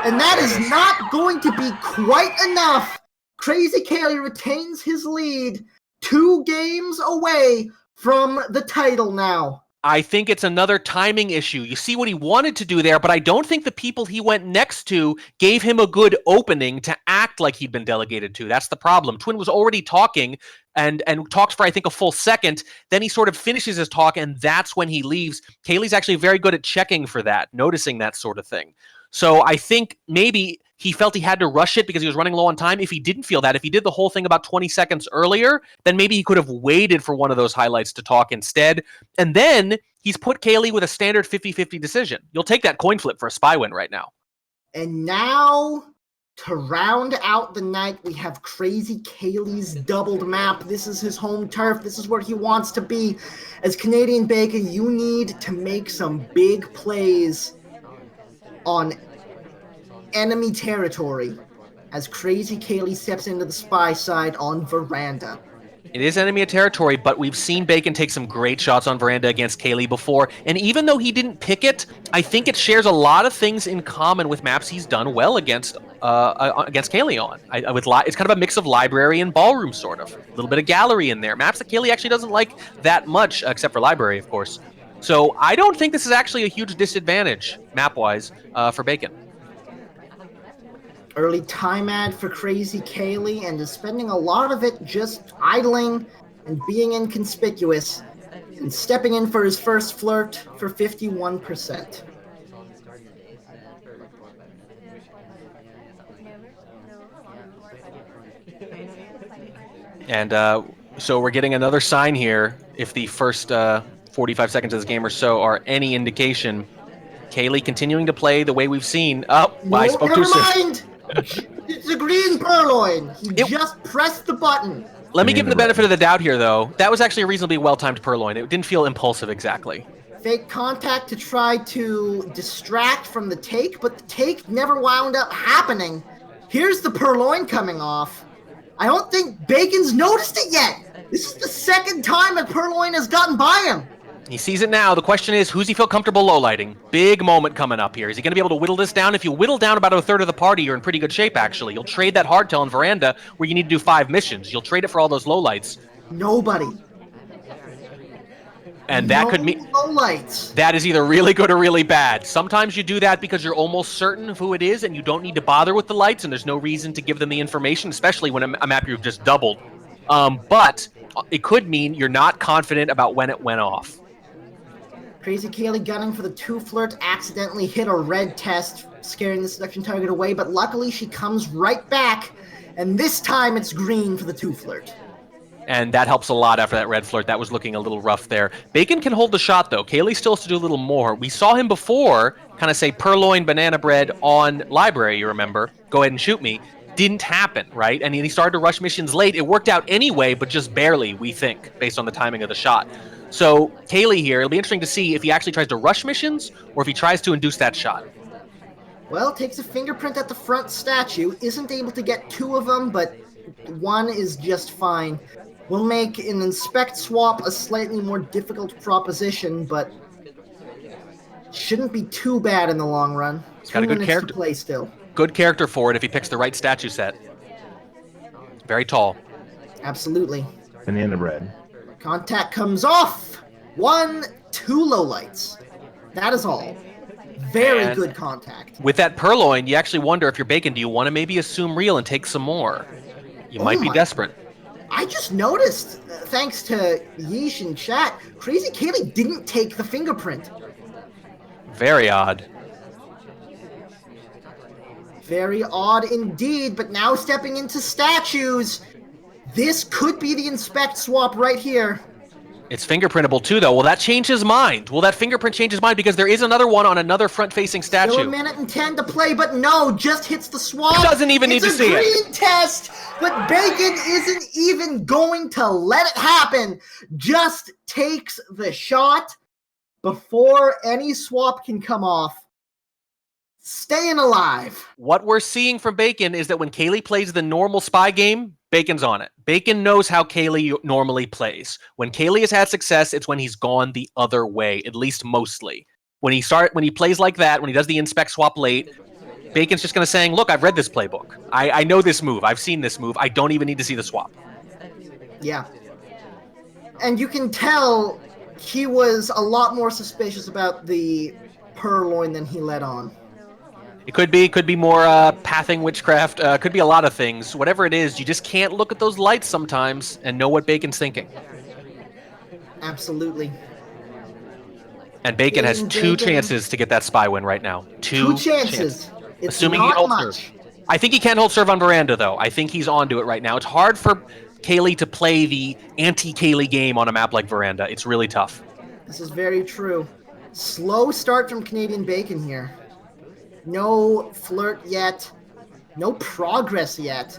and that is not going to be quite enough. KrazyCaley retains his lead, 2 games away from the title now. I think it's another timing issue. You see what he wanted to do there, but I don't think the people he went next to gave him a good opening to act like he'd been delegated to. That's the problem. Twin was already talking and talks for, I think, a full second. Then he sort of finishes his talk, and that's when he leaves. Caley's actually very good at checking for that, noticing that sort of thing. So I think maybe he felt he had to rush it because he was running low on time. If he didn't feel that, if he did the whole thing about 20 seconds earlier, then maybe he could have waited for one of those highlights to talk instead. And then he's put Caley with a standard 50-50 decision. You'll take that coin flip for a spy win right now. And now, to round out the night, we have KrazyCaley's doubled map. This is his home turf. This is where he wants to be. As Canadian Bacon, you need to make some big plays on enemy territory as KrazyCaley steps into the spy side on Veranda. It is enemy territory, but we've seen Bacon take some great shots on Veranda against Caley before, and even though he didn't pick it, I think it shares a lot of things in common with maps he's done well against Caley on. It's kind of a mix of library and ballroom, sort of. A little bit of gallery in there. Maps that Caley actually doesn't like that much, except for library, of course. So I don't think this is actually a huge disadvantage, map-wise, for Bacon. Early time ad for KrazyCaley, and is spending a lot of it just idling and being inconspicuous, and stepping in for his first flirt for 51%. And so we're getting another sign here. If the first 45 seconds of this game or so are any indication, Caley continuing to play the way we've seen. Oh, No, I spoke too never soon. mind! It's a green purloin. He just pressed the button. Let me give him the benefit of the doubt here, though. That was actually a reasonably well-timed purloin. It didn't feel impulsive exactly. Fake contact to try to distract from the take, but the take never wound up happening. Here's the purloin coming off. I don't think Bacon's noticed it yet. This is the second time a purloin has gotten by him. He sees it now. The question is, who's he feel comfortable low-lighting? Big moment coming up here. Is he going to be able to whittle this down? If you whittle down about a third of the party, you're in pretty good shape, actually. You'll trade that hardtail on Veranda where you need to do 5 missions. You'll trade it for all those lowlights. Nobody. And that could mean lowlights. that is either really good or really bad. Sometimes you do that because you're almost certain of who it is and you don't need to bother with the lights and there's no reason to give them the information, especially when a map you've just doubled. But it could mean you're not confident about when it went off. KrazyCaley gunning for the 2 flirt, accidentally hit a red test, scaring the seduction target away, but luckily she comes right back, and this time it's green for the 2 flirt. And that helps a lot after that red flirt. That was looking a little rough there. Bacon can hold the shot, though. Caley still has to do a little more. We saw him before kind of say purloin banana bread on library, you remember. Go ahead and shoot me. Didn't happen, right? And he started to rush missions late. It worked out anyway, but just barely, we think, based on the timing of the shot. So Caley here, it'll be interesting to see if he actually tries to rush missions or if he tries to induce that shot. Well, takes a fingerprint at the front statue, isn't able to get 2 of them, but 1 is just fine. We'll make an inspect swap a slightly more difficult proposition, but shouldn't be too bad in the long run. He's got a good character. To play still. Good character for it if he picks the right statue set. Very tall. Absolutely. Banana bread. Contact comes off. 1, 2 lowlights. That is all. Very good contact. With that purloin, you actually wonder if you're Bacon, do you want to maybe assume real and take some more? You might be desperate. I just noticed, thanks to Yeesh in chat, KrazyCaley didn't take the fingerprint. Very odd. Very odd indeed, but now stepping into statues. This could be the inspect swap right here. It's fingerprintable too, though. Will that change his mind? Will that fingerprint change his mind? Because there is another one on another front-facing statue. Still a minute and 10 to play, but no, just hits the swap. Doesn't even need to see it. It's a green test, but Bacon isn't even going to let it happen. Just takes the shot before any swap can come off. Staying alive. What we're seeing from Bacon is that when Caley plays the normal spy game, Bacon's on it. Bacon knows how Caley normally plays. When Caley has had success, it's when he's gone the other way, at least mostly. When he plays like that, when he does the inspect swap late, Bacon's just going to saying, look, I've read this playbook. I know this move. I've seen this move. I don't even need to see the swap. Yeah. And you can tell he was a lot more suspicious about the purloin than he let on. It could be more pathing witchcraft. Could be a lot of things. Whatever it is, you just can't look at those lights sometimes and know what Bacon's thinking. Absolutely. And Bacon has two chances to get that spy win right now. Two chances. It's assuming he holds serve. I think he can't hold serve on Veranda, though. I think he's onto it right now. It's hard for Caley to play the anti-Caley game on a map like Veranda. It's really tough. This is very true. Slow start from Canadian Bacon here. No flirt yet. No progress yet.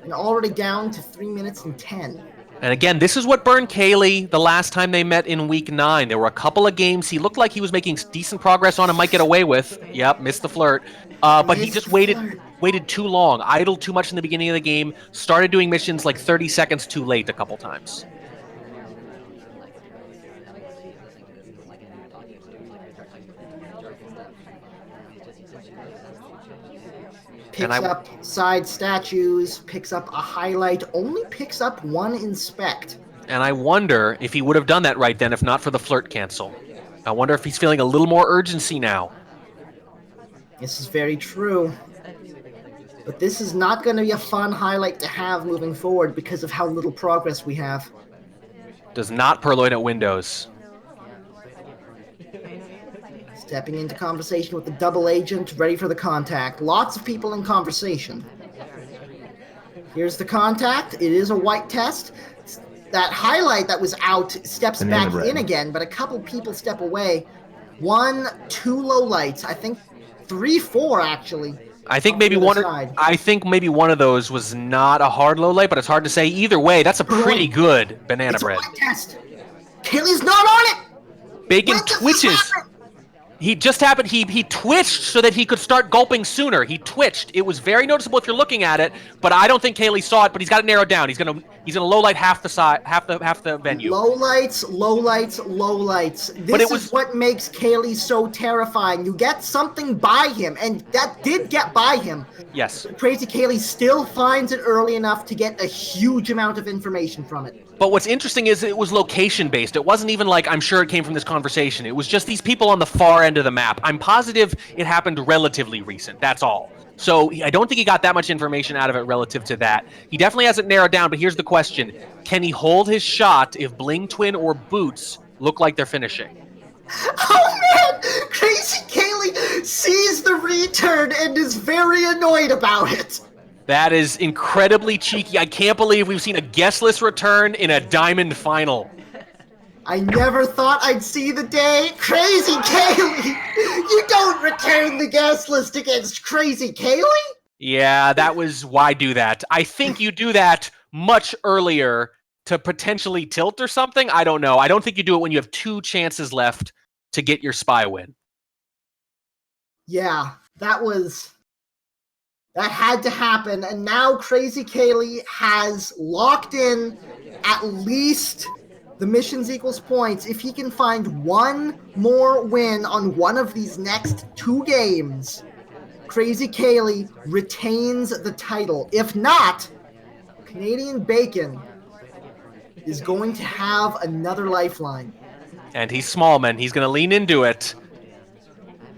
And already down to 3 minutes and 10. And again, this is what burned Caley the last time they met in Week 9. There were a couple of games he looked like he was making decent progress on and might get away with. Yep, missed the flirt. But he just waited too long, idled too much in the beginning of the game, started doing missions like 30 seconds too late a couple times. Picks up side statues, picks up a highlight, only picks up one inspect. And I wonder if he would have done that right then if not for the flirt cancel. I wonder if he's feeling a little more urgency now. This is very true. But this is not going to be a fun highlight to have moving forward because of how little progress we have. Does not purloin at windows. Stepping into conversation with the double agent, ready for the contact. Lots of people in conversation. Here's the contact. It is a white test. That highlight that was out steps back in again, but a couple people step away. 1, 2 low lights. I think 3, 4 actually. I think maybe one of those was not a hard low light, but it's hard to say. Either way, that's a pretty good banana bread. It's a white test. Caley's not on it. Bacon twitches. He just happened. He twitched so that he could start gulping sooner. He twitched. It was very noticeable if you're looking at it, but I don't think Caley saw it. But he's got it narrowed down. He's gonna low light half the side, half the venue. Low lights, low lights, low lights. This is what makes Caley so terrifying. You get something by him, and that did get by him. Yes. KrazyCaley still finds it early enough to get a huge amount of information from it. But what's interesting is it was location-based. It wasn't even like, I'm sure it came from this conversation. It was just these people on the far end of the map. I'm positive it happened relatively recent. That's all. So I don't think he got that much information out of it relative to that. He definitely hasn't narrowed down, but here's the question. Can he hold his shot if Bling Twin or Boots look like they're finishing? Oh man! KrazyCaley sees the return and is very annoyed about it. That is incredibly cheeky. I can't believe we've seen a guestless return in a diamond final. I never thought I'd see the day. KrazyCaley! You don't return the guest list against KrazyCaley? Yeah, that was why do that. I think you do that much earlier to potentially tilt or something. I don't know. I don't think you do it when you have 2 chances left to get your spy win. Yeah, that had to happen, and now KrazyCaley has locked in at least the missions equals points. If he can find one more win on one of these next 2 games, KrazyCaley retains the title. If not, Canadian Bacon is going to have another lifeline. And he's small, man. He's going to lean into it.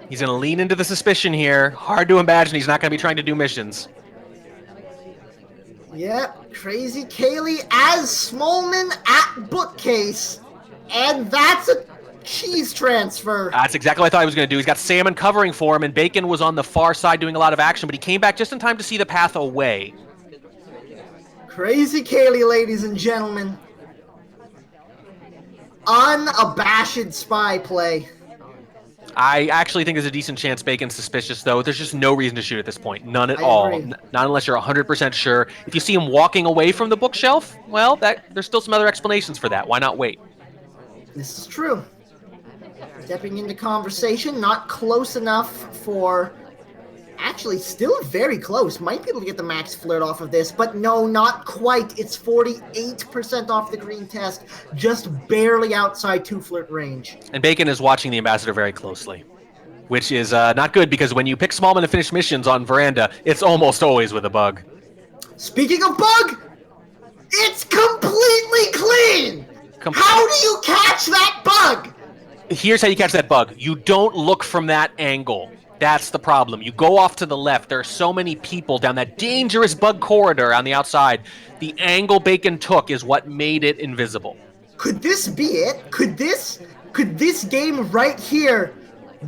He's going to lean into the suspicion here. Hard to imagine he's not going to be trying to do missions. Yep, KrazyCaley as Smallman at Bookcase. And that's a cheese transfer. That's exactly what I thought he was going to do. He's got Salmon covering for him, and Bacon was on the far side doing a lot of action, but he came back just in time to see the path away. KrazyCaley, ladies and gentlemen. unabashed spy play. I actually think there's a decent chance Bacon's suspicious, though. There's just no reason to shoot at this point. None at I all. agree. Not unless you're 100% sure. If you see him walking away from the bookshelf, well, there's still some other explanations for that. Why not wait? This is true. Stepping into conversation, not close enough for... Actually, still very close. Might be able to get the max flirt off of this, but no, not quite. It's 48% off the green test, just barely outside 2-flirt range. And Bacon is watching the ambassador very closely, which is not good because when you pick Smallman to finish missions on Veranda, it's almost always with a bug. Speaking of bug, it's completely clean! How do you catch that bug? Here's how you catch that bug. You don't look from that angle. That's the problem. You go off to the left. There are so many people down that dangerous bug corridor on the outside. The angle Bacon took is what made it invisible. Could this be it? Could this game right here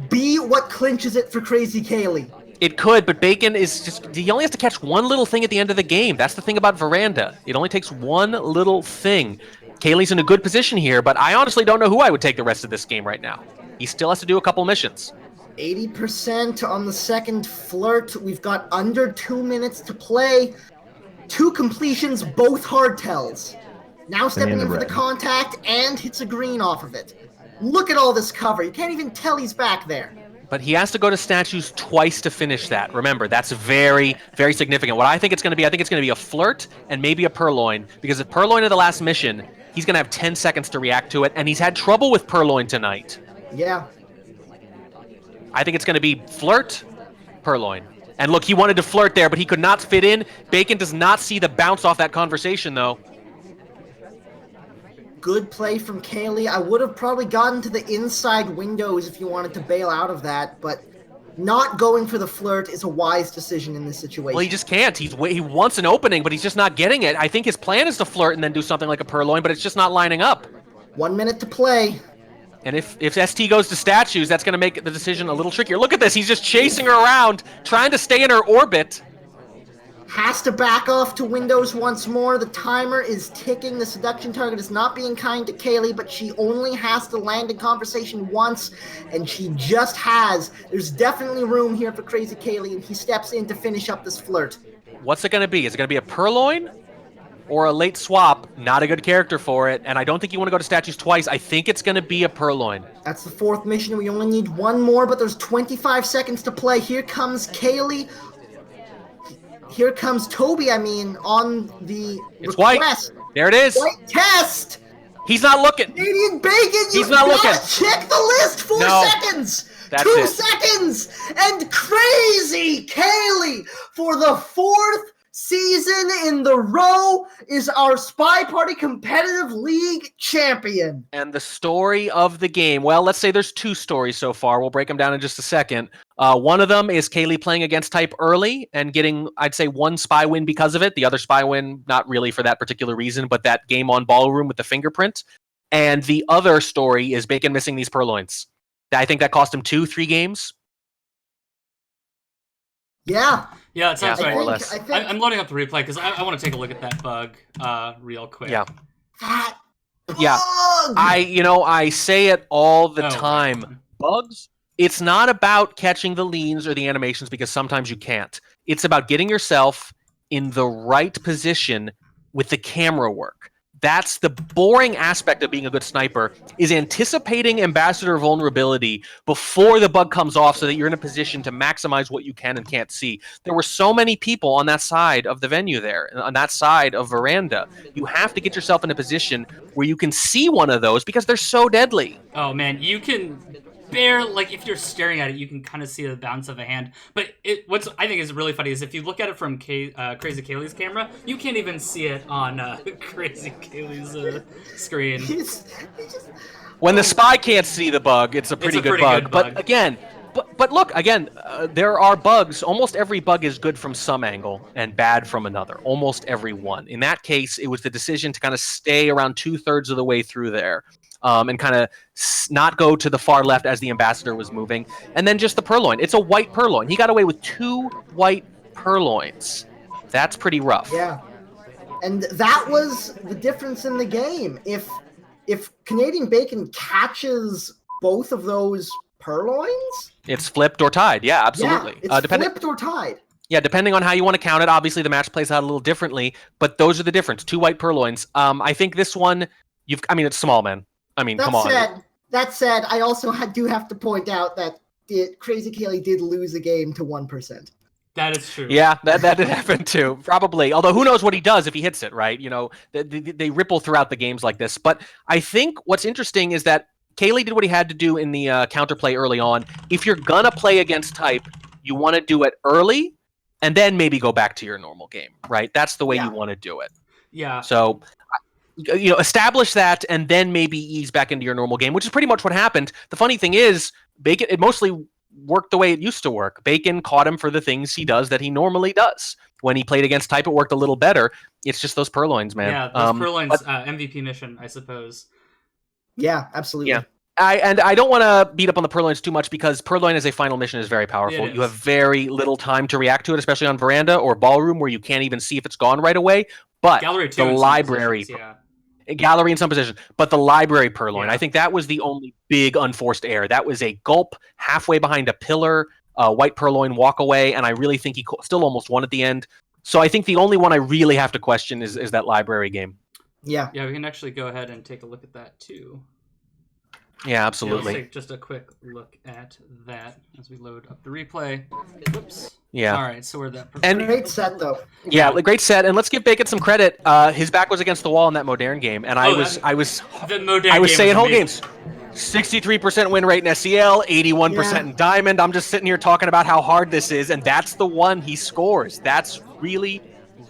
be what clinches it for KrazyCaley? It could, but Bacon is he only has to catch one little thing at the end of the game. That's the thing about Veranda. It only takes one little thing. Caley's in a good position here, but I honestly don't know who I would take the rest of this game right now. He still has to do a couple missions. 80% on the second flirt. We've got under 2 minutes to play. 2 completions, both hardtails. Now stepping in for the contact and hits a green off of it. Look at all this cover. You can't even tell he's back there. But he has to go to statues twice to finish that. Remember, that's very, very significant. What I think it's going to be, I think it's going to be a flirt and maybe a purloin. Because if purloin of the last mission, he's going to have 10 seconds to react to it. And he's had trouble with purloin tonight. Yeah. I think it's going to be flirt, purloin. And look, he wanted to flirt there, but he could not fit in. Bacon does not see the bounce off that conversation, though. Good play from Caley. I would have probably gotten to the inside windows if you wanted to bail out of that, but not going for the flirt is a wise decision in this situation. Well, he just can't. He wants an opening, but he's just not getting it. I think his plan is to flirt and then do something like a purloin, but it's just not lining up. 1 minute to play. And if ST goes to statues, that's going to make the decision a little trickier. Look at this. He's just chasing her around, trying to stay in her orbit. Has to back off to windows once more. The timer is ticking. The seduction target is not being kind to Caley, but she only has to land in conversation once, and she just has. There's definitely room here for KrazyCaley, and he steps in to finish up this flirt. What's it going to be? Is it going to be a purloin or a late swap? Not a good character for it, and I don't think you want to go to statues twice. I think it's going to be a purloin. That's the 4th mission. We only need 1 more, but there's 25 seconds to play. Here comes Caley. Here comes Toby, on the it's request. White. There it is. White test. He's not looking. Canadian Bacon, He's not looking. Check the list. 4 seconds. That's 2 it. seconds. And KrazyCaley for the 4th season in the row is our SpyParty Competitive League champion. And the story of the game, well, let's say there's 2 stories so far. We'll break them down in just a second. One of them is Caley playing against type early and getting, I'd say, 1 spy win because of it. The other spy win, not really for that particular reason, but that game on Ballroom with the fingerprint. And the other story is Bacon missing these purloins. I think that cost him 2-3 games. Yeah. Yeah, it sounds right. More or less. I'm loading up the replay because I want to take a look at that bug real quick. Yeah. That bug. Yeah. I say it all the time. Bugs? It's not about catching the leans or the animations because sometimes you can't. It's about getting yourself in the right position with the camera work. That's the boring aspect of being a good sniper, is anticipating ambassador vulnerability before the bug comes off so that you're in a position to maximize what you can and can't see. There were so many people on that side of the venue there, on that side of Veranda. You have to get yourself in a position where you can see one of those because they're so deadly. Oh, man, you can if you're staring at it, you can kind of see the bounce of a hand. But what's I think is really funny is if you look at it from KrazyCaley's camera, you can't even see it on KrazyCaley's screen. When the spy can't see the bug, it's a pretty good bug. But again, look, there are bugs. Almost every bug is good from some angle and bad from another. Almost every one. In that case, it was the decision to kind of stay around 2/3 of the way through there. And kind of not go to the far left as the ambassador was moving. And then just the purloin. It's a white purloin. He got away with 2 white purloins. That's pretty rough. Yeah. And that was the difference in the game. If if Canadian Bacon catches both of those purloins, it's flipped or tied. Yeah, absolutely. Yeah, it's flipped or tied. Yeah, depending on how you want to count it. Obviously, the match plays out a little differently, but those are the difference. 2 white purloins. I think this one, it's small, man. I mean, come on. That said, I also do have to point out that KrazyCaley did lose a game to 1%. That is true. Yeah, that did happen too, probably. Although who knows what he does if he hits it, right? They ripple throughout the games like this. But I think what's interesting is that Caley did what he had to do in the counterplay early on. If you're going to play against type, you want to do it early and then maybe go back to your normal game, right? That's the way you want to do it. Yeah. So, establish that and then maybe ease back into your normal game, which is pretty much what happened. The funny thing is, Bacon, it mostly worked the way it used to work. Bacon caught him for the things he does that he normally does. When he played against type, it worked a little better. It's just those purloins, man. Yeah, those purloins, MVP mission, I suppose. Yeah, absolutely. Yeah. I don't want to beat up on the purloins too much because purloin as a final mission is very powerful. You have very little time to react to it, especially on Veranda or Ballroom where you can't even see if it's gone right away. But Gallery too, the library... Gallery in some position, but the library purloin, I think that was the only big unforced error. That was a gulp halfway behind a pillar, white purloin walk away, and I really think he still almost won at the end. So I think the only one I really have to question is that library game. Yeah. Yeah, we can actually go ahead and take a look at that too. Yeah, absolutely. Let's take just a quick look at that as we load up the replay. Whoops. Yeah. All right, so we're that. And great set though. Yeah, great set. And let's give Bacon some credit. His back was against the wall in that Modern game, and I was saying whole games. 63% win rate in SEL, 81% in Diamond. I'm just sitting here talking about how hard this is, and that's the one he scores. That's really,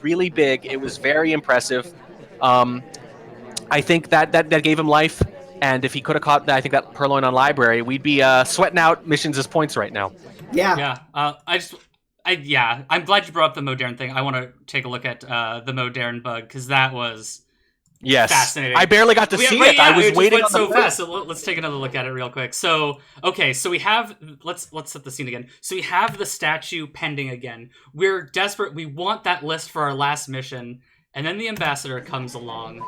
really big. It was very impressive. I think that gave him life. And if he could have caught, I think, that purloin on library, we'd be sweating out missions as points right now. Yeah. Yeah. I'm glad you brought up the Modern thing. I want to take a look at the Modern bug because that was fascinating. I barely got to see it. I was waiting went on so fast. So let's take another look at it real quick. So we have let's set the scene again. So we have the statue pending again. We're desperate. We want that list for our last mission, and then the ambassador comes along.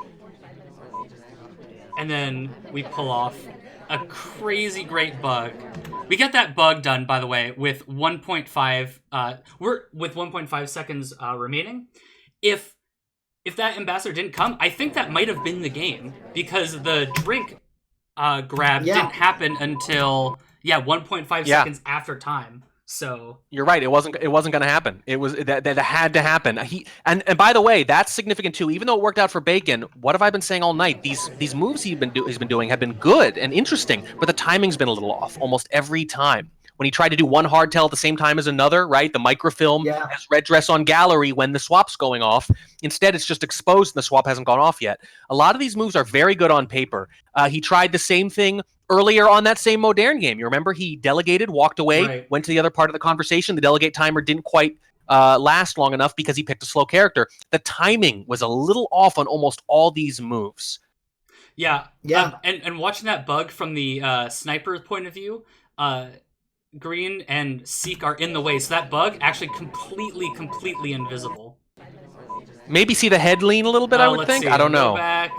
And then we pull off a crazy great bug. We get that bug done, by the way, with 1.5. We're with 1.5 seconds remaining. If that ambassador didn't come, I think that might have been the game because the drink grab didn't happen until 1.5 seconds after time. So you're right. It wasn't going to happen. It was that had to happen. And by the way, that's significant too. Even though it worked out for Bacon, what have I been saying all night? These moves he's been doing have been good and interesting, but the timing's been a little off almost every time. When he tried to do one hardtail at the same time as another, right? The microfilm has red dress on gallery when the swap's going off. Instead, it's just exposed and the swap hasn't gone off yet. A lot of these moves are very good on paper. He tried the same thing earlier on that same Modern game. You remember he delegated, walked away, went to the other part of the conversation. The delegate timer didn't quite last long enough because he picked a slow character. The timing was a little off on almost all these moves. Yeah. And watching that bug from the sniper's point of view, Green and Seek are in the way, so that bug actually completely invisible. Maybe see the head lean a little bit, I would think. I don't know. Back.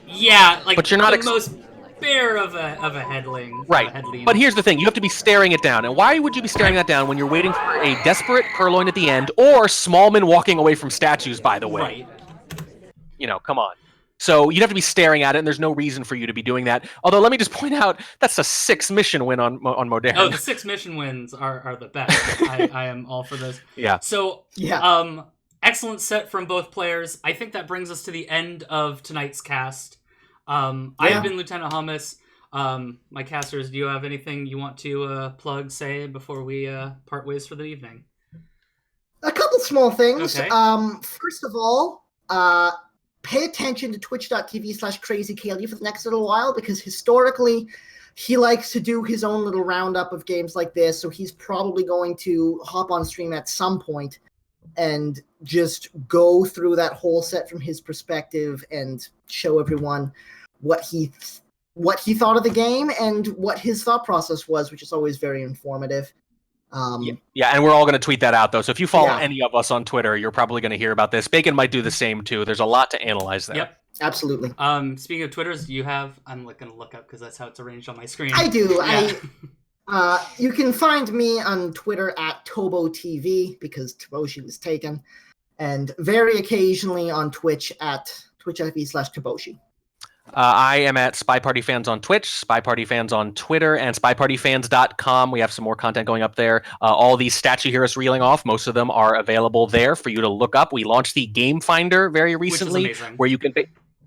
Yeah, like but you're not the most bare of a head lean. Right. Head lean. But here's the thing. You have to be staring it down. And why would you be staring that down when you're waiting for a desperate purloin at the end or Smallman walking away from statues, by the way? Right. Come on. So you'd have to be staring at it, and there's no reason for you to be doing that. Although, let me just point out, that's a 6 mission win on Modern. Oh, the 6 mission wins are the best. I am all for those. Yeah. So, excellent set from both players. I think that brings us to the end of tonight's cast. I have been Lieutenant Hummus. My casters, do you have anything you want to say before we part ways for the evening? A couple small things. Okay. First of all, pay attention to twitch.tv/KrazyCaley for the next little while, because historically he likes to do his own little roundup of games like this, so he's probably going to hop on stream at some point and just go through that whole set from his perspective and show everyone what he thought of the game and what his thought process was, which is always very informative. Yeah, and we're all going to tweet that out, though. So if you follow any of us on Twitter, you're probably going to hear about this. Bacon might do the same, too. There's a lot to analyze there. Yep. Absolutely. Speaking of Twitters, do you have? I'm going to look up because that's how it's arranged on my screen. I do. Yeah. You can find me on Twitter at ToboTV because Toboshi was taken, and very occasionally on Twitch at twitch.tv/Toboshi. I am at SpyParty Fans on Twitch, SpyParty Fans on Twitter, and SpyPartyFans.com. We have some more content going up there. All these stats you hear us reeling off, most of them are available there for you to look up. We launched the Game Finder very recently, which is amazing. where you can...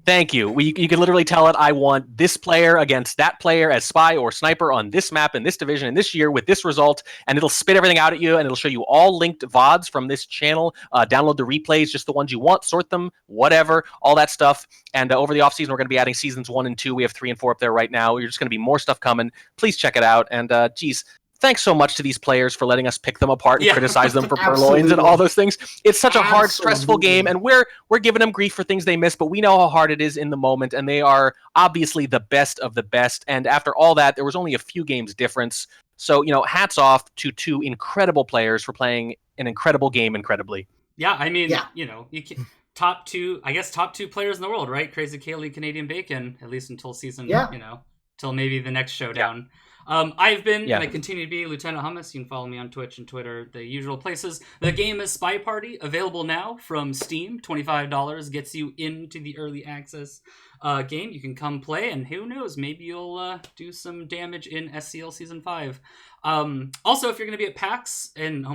Thank you. You can literally tell it, I want this player against that player as spy or sniper on this map in this division in this year with this result, and it'll spit everything out at you, and it'll show you all linked VODs from this channel. Download the replays, just the ones you want, sort them, whatever, all that stuff. And over the offseason, we're going to be adding seasons 1 and 2. We have 3 and 4 up there right now. You're just going to be more stuff coming. Please check it out. And geez, thanks so much to these players for letting us pick them apart and criticize them for purloins and all those things. It's such a hard, stressful game, and we're giving them grief for things they miss, but we know how hard it is in the moment, and they are obviously the best of the best. And after all that, there was only a few games difference. So, hats off to 2 incredible players for playing an incredible game incredibly. Yeah, I mean, you can, top two players in the world, right? KrazyCaley, Canadian Bacon, at least until season, till maybe the next showdown. Yeah. I've been, and I continue to be, Lieutenant Hummus. You can follow me on Twitch and Twitter, the usual places. The game is SpyParty, available now from Steam. $25 gets you into the early access game. You can come play, and who knows, maybe you'll do some damage in SCL Season 5. Also, if you're going to be at PAX in,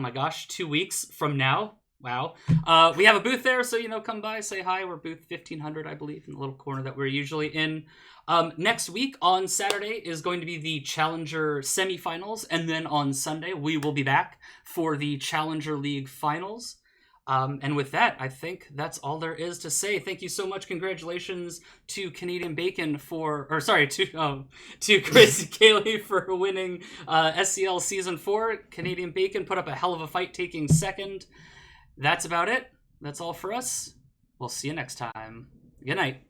2 weeks from now, wow. We have a booth there, so, come by, say hi. We're booth 1500, I believe, in the little corner that we're usually in. Next week on Saturday is going to be the Challenger semifinals, and then on Sunday we will be back for the Challenger League finals. And with that, I think that's all there is to say. Thank you so much. Congratulations to Canadian Bacon to KrazyCaley for winning SCL Season 4. Canadian Bacon put up a hell of a fight, taking second. That's about it. That's all for us. We'll see you next time. Good night.